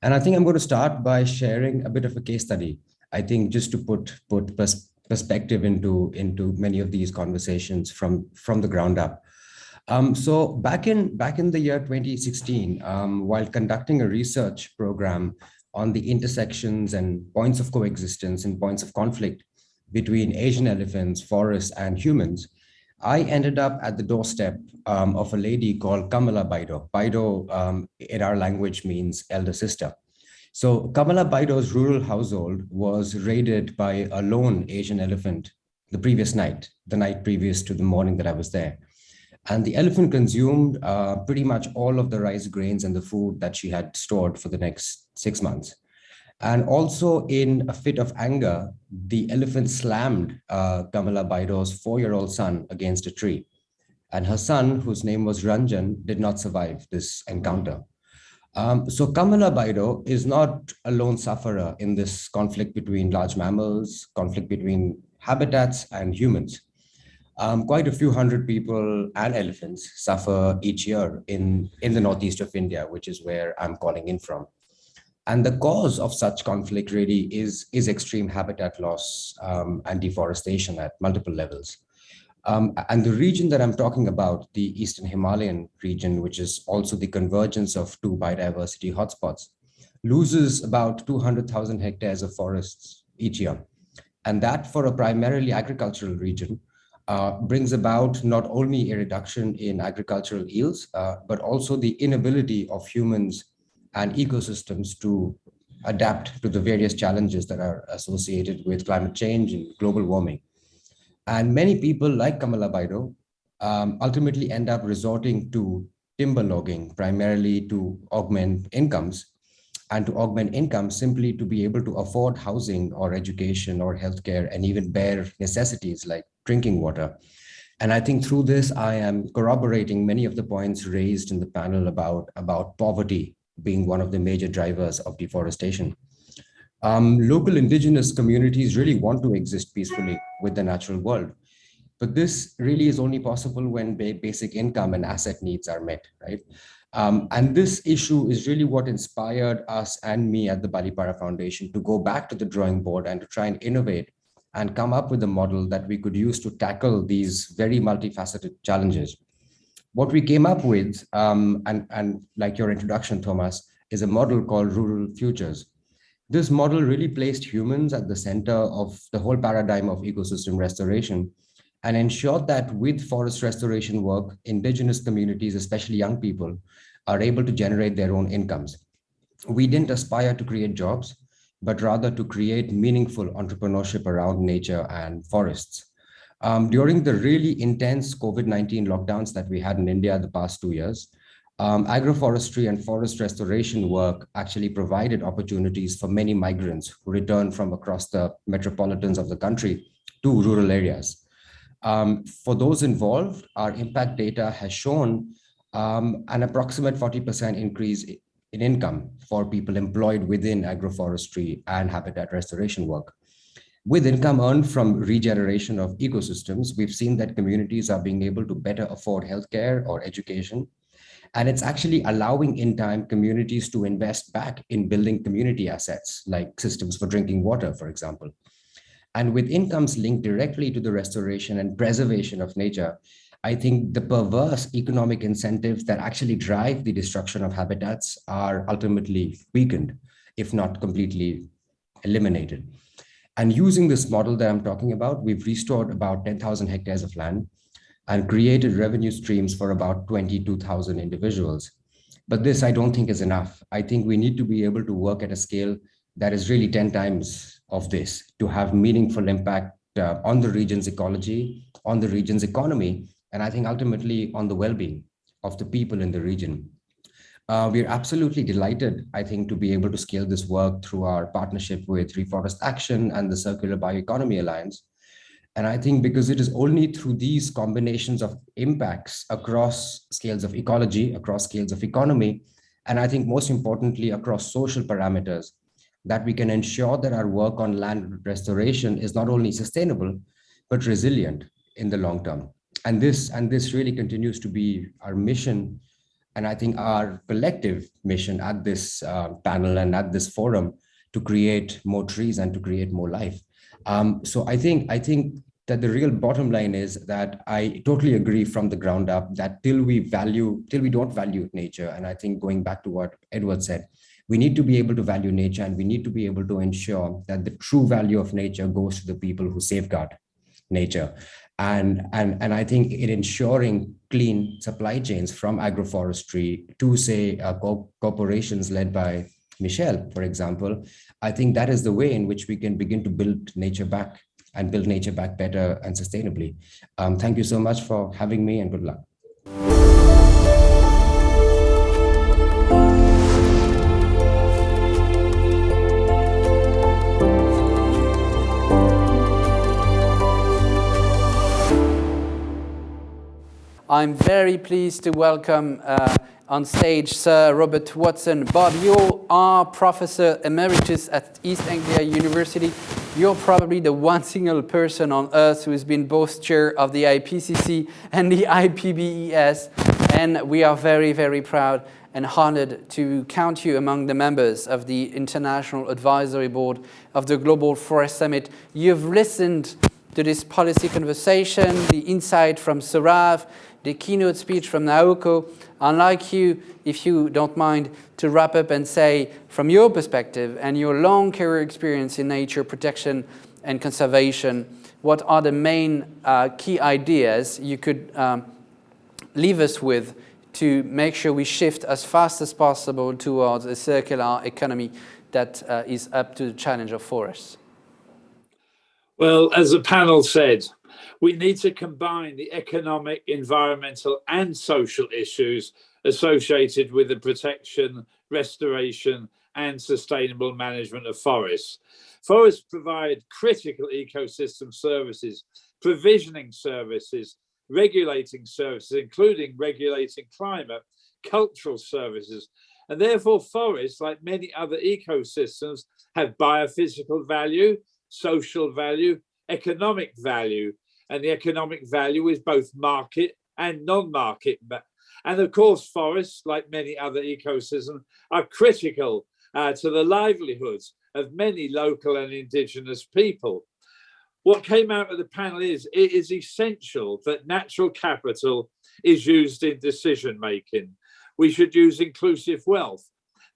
And I think I'm going to start by sharing a bit of a case study. I think just to put perspective into many of these conversations from the ground up. So back in the year 2016, while conducting a research program on the intersections and points of coexistence and points of conflict between Asian elephants, forests, and humans, I ended up at the doorstep of a lady called Kamala Baido. Baido in our language means elder sister. So Kamala Baido's rural household was raided by a lone Asian elephant the previous night, the night previous to the morning that I was there. And the elephant consumed pretty much all of the rice grains and the food that she had stored for the next 6 months. And also in a fit of anger, the elephant slammed Kamala Baido's 4-year-old son against a tree. And her son, whose name was Ranjan, did not survive this encounter. So Kamala Baido is not a lone sufferer in this conflict between large mammals, conflict between habitats and humans. Quite a few hundred people and elephants suffer each year in the northeast of India, which is where I'm calling in from. And the cause of such conflict really is extreme habitat loss and deforestation at multiple levels. And the region that I'm talking about, the Eastern Himalayan region, which is also the convergence of 2 biodiversity hotspots, loses about 200,000 hectares of forests each year. And that, for a primarily agricultural region, brings about not only a reduction in agricultural yields, but also the inability of humans and ecosystems to adapt to the various challenges that are associated with climate change and global warming. And many people like Kamala Baido ultimately end up resorting to timber logging, primarily to augment incomes, and to augment income simply to be able to afford housing or education or healthcare and even bare necessities like drinking water. And I think through this, I am corroborating many of the points raised in the panel about poverty being one of the major drivers of deforestation. Local indigenous communities really want to exist peacefully with the natural world, but this really is only possible when basic income and asset needs are met, right? And this issue is really what inspired us and me at the Balipara Foundation to go back to the drawing board and to try and innovate and come up with a model that we could use to tackle these very multifaceted challenges. What we came up with, and like your introduction, Thomas, is a model called Rural Futures. This model really placed humans at the center of the whole paradigm of ecosystem restoration and ensured that with forest restoration work, indigenous communities, especially young people, are able to generate their own incomes. We didn't aspire to create jobs, but rather to create meaningful entrepreneurship around nature and forests. During the really intense COVID-19 lockdowns that we had in India the past 2 years, Agroforestry and forest restoration work actually provided opportunities for many migrants who returned from across the metropolitans of the country to rural areas. For those involved, our impact data has shown an approximate 40% increase in income for people employed within agroforestry and habitat restoration work. With income earned from regeneration of ecosystems, we've seen that communities are being able to better afford healthcare or education. And it's actually allowing in time communities to invest back in building community assets like systems for drinking water, for example. And with incomes linked directly to the restoration and preservation of nature, I think the perverse economic incentives that actually drive the destruction of habitats are ultimately weakened, if not completely eliminated. And using this model that I'm talking about, we've restored about 10,000 hectares of land and created revenue streams for about 22,000 individuals. But this, I don't think, is enough. I think we need to be able to work at a scale that is really 10 times of this to have meaningful impact on the region's ecology, on the region's economy, and I think ultimately on the well-being of the people in the region. We're absolutely delighted, I think, to be able to scale this work through our partnership with Reforestation and the Circular Bioeconomy Alliance. And I think because it is only through these combinations of impacts across scales of ecology, across scales of economy, and I think most importantly, across social parameters, that we can ensure that our work on land restoration is not only sustainable, but resilient in the long term. And this really continues to be our mission, and I think our collective mission at this panel and at this forum to create more trees and to create more life. So I think that the real bottom line is that I totally agree from the ground up that till we don't value nature, and I think going back to what Edward said, we need to be able to value nature, and we need to be able to ensure that the true value of nature goes to the people who safeguard nature. And I think in ensuring clean supply chains from agroforestry to, say, corporations led by Michelle, for example, I think that is the way in which we can begin to build nature back and build nature back better and sustainably. Thank you so much for having me, and good luck. I'm very pleased to welcome on stage Sir Robert Watson. Bob, you are Professor Emeritus at East Anglia University. You're probably the one single person on earth who has been both chair of the IPCC and the IPBES, and we are very, very proud and honored to count you among the members of the International Advisory Board of the Global Forest Summit. You've listened to this policy conversation, the insight from Saurav, the keynote speech from Naoko. I'd like you, if you don't mind, to wrap up and say, from your perspective and your long career experience in nature protection and conservation, what are the main key ideas you could leave us with to make sure we shift as fast as possible towards a circular economy that is up to the challenge of forests? Well, as the panel said, we need to combine the economic, environmental and social issues associated with the protection, restoration and sustainable management of forests. Forests provide critical ecosystem services, provisioning services, regulating services, including regulating climate, cultural services, and therefore forests, like many other ecosystems, have biophysical value, social value, economic value, and the economic value is both market and non-market. And of course, forests, like many other ecosystems, are critical to the livelihoods of many local and indigenous people. What came out of the panel is it is essential that natural capital is used in decision-making. We should use inclusive wealth.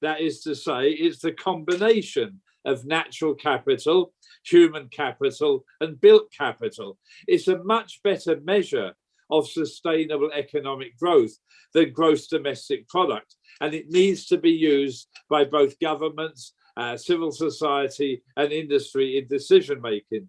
That is to say, it's the combination of natural capital, human capital, and built capital. It's a much better measure of sustainable economic growth than gross domestic product. And it needs to be used by both governments, civil society, and industry in decision-making.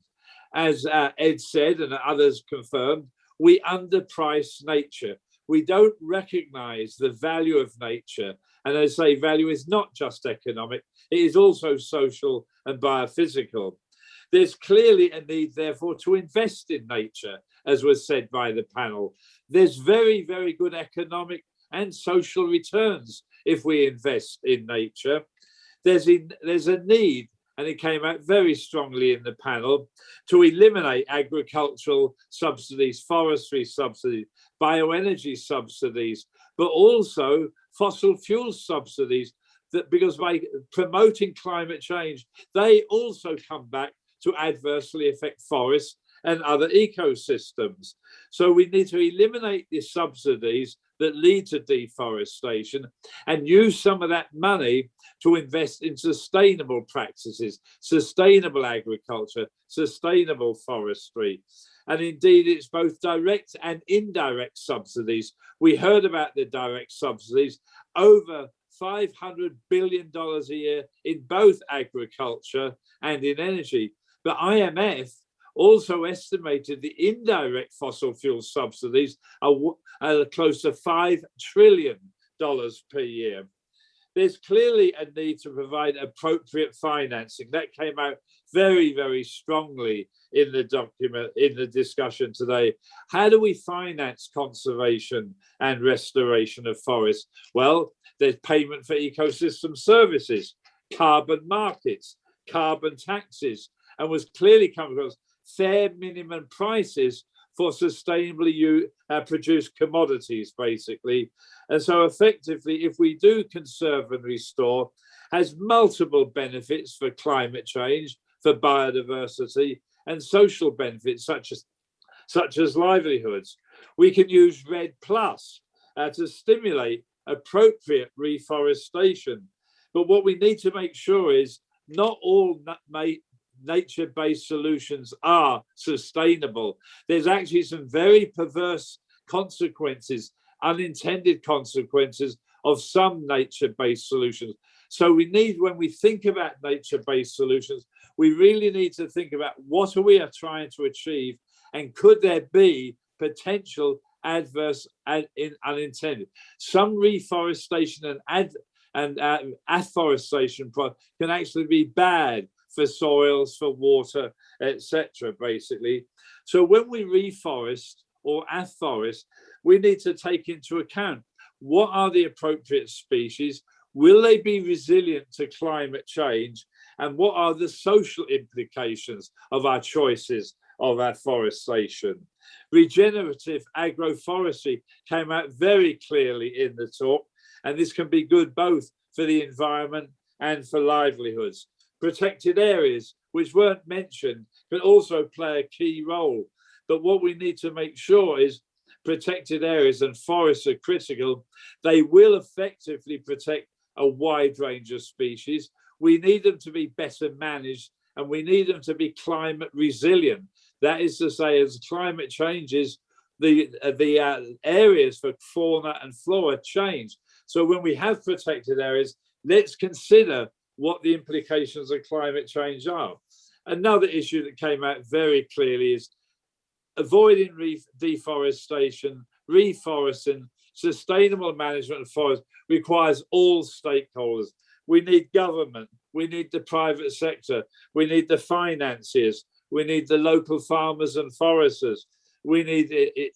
As Ed said, and others confirmed, we underprice nature. we don't recognize the value of nature. And as I say, value is not just economic, it is also social and biophysical. There's clearly a need, therefore, to invest in nature, as was said by the panel. There's very, very good economic and social returns if we invest in nature. There's a need, and it came out very strongly in the panel, to eliminate agricultural subsidies, forestry subsidies, bioenergy subsidies, but also fossil fuel subsidies, that because by promoting climate change, they also come back to adversely affect forests and other ecosystems. So we need to eliminate the subsidies that lead to deforestation and use some of that money to invest in sustainable practices, sustainable agriculture, sustainable forestry. And indeed, it's both direct and indirect subsidies. We heard about the direct subsidies, over $500 billion a year in both agriculture and in energy. But IMF also estimated the indirect fossil fuel subsidies are close to $5 trillion per year. There's clearly a need to provide appropriate financing. That came out very, very strongly in the document, in the discussion today. How do we finance conservation and restoration of forests? Well, there's payment for ecosystem services, carbon markets, carbon taxes, and was clearly coming across fair minimum prices for sustainably produced commodities, basically. And so effectively, if we do conserve and restore, has multiple benefits for climate change, for biodiversity, and social benefits such as livelihoods. We can use REDD+ to stimulate appropriate reforestation. But what we need to make sure is not all nature-based solutions are sustainable. There's actually some very perverse consequences, unintended consequences of some nature-based solutions. So we need, when we think about nature-based solutions, we really need to think about what are we trying to achieve, and could there be potential adverse and unintended. Some reforestation and afforestation can actually be bad for soils, for water, etc., basically. So when we reforest or afforest, we need to take into account what are the appropriate species, will they be resilient to climate change, and what are the social implications of our choices of afforestation. Regenerative agroforestry came out very clearly in the talk, and this can be good both for the environment and for livelihoods. Protected areas, which weren't mentioned, can also play a key role. But what we need to make sure is protected areas and forests are critical. They will effectively protect a wide range of species. We need them to be better managed, and we need them to be climate resilient. That is to say, as climate changes, the areas for fauna and flora change. So when we have protected areas, let's consider what the implications of climate change are. Another issue that came out very clearly is avoiding deforestation, reforesting, sustainable management of forests requires all stakeholders. We need government, we need the private sector, we need the financiers, we need the local farmers and foresters, we need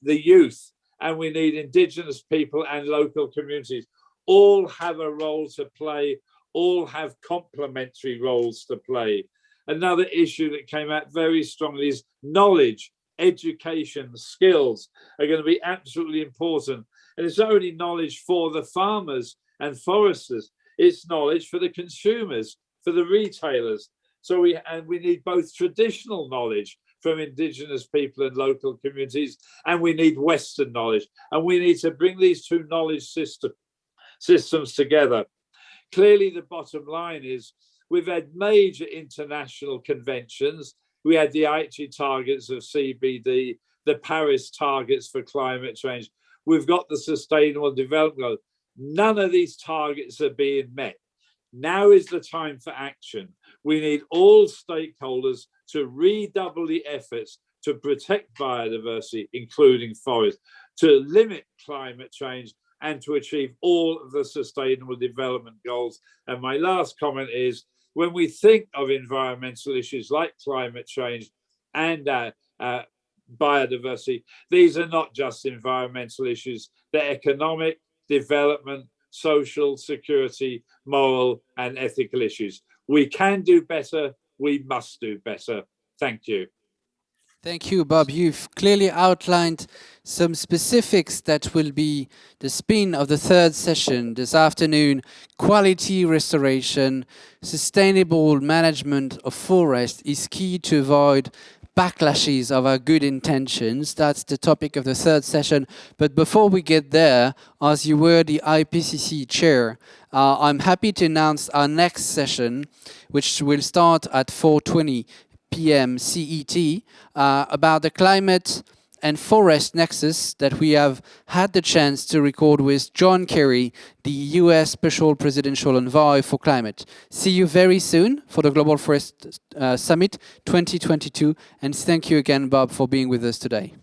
the youth, and we need indigenous people and local communities. All have a role to play, all have complementary roles to play. Another issue that came out very strongly is knowledge, education, skills are going to be absolutely important. And it's not only knowledge for the farmers and foresters, it's knowledge for the consumers, for the retailers. So we need both traditional knowledge from indigenous people and local communities, and we need Western knowledge. And we need to bring these two knowledge systems together. Clearly, the bottom line is we've had major international conventions. We had the Aichi targets of CBD, the Paris targets for climate change. We've got the Sustainable Development Goals. None of these targets are being met. Now is the time for action. We need all stakeholders to redouble the efforts to protect biodiversity, including forests. to limit climate change and to achieve all of the sustainable development goals. And my last comment is, when we think of environmental issues like climate change and biodiversity, these are not just environmental issues, they're economic, development, social, security, moral and ethical issues. We can do better, we must do better. Thank you. Thank you, Bob. You've clearly outlined some specifics that will be the spin of the third session this afternoon: quality restoration, sustainable management of forest is key to avoid backlashes of our good intentions. That's the topic of the third session. But before we get there, as you were the IPCC chair, I'm happy to announce our next session, which will start at 4:20 p.m. CET, about the climate and forest nexus that we have had the chance to record with John Kerry, the US Special Presidential Envoy for Climate. See you very soon for the Global Forest Summit 2022, and thank you again, Bob, for being with us today.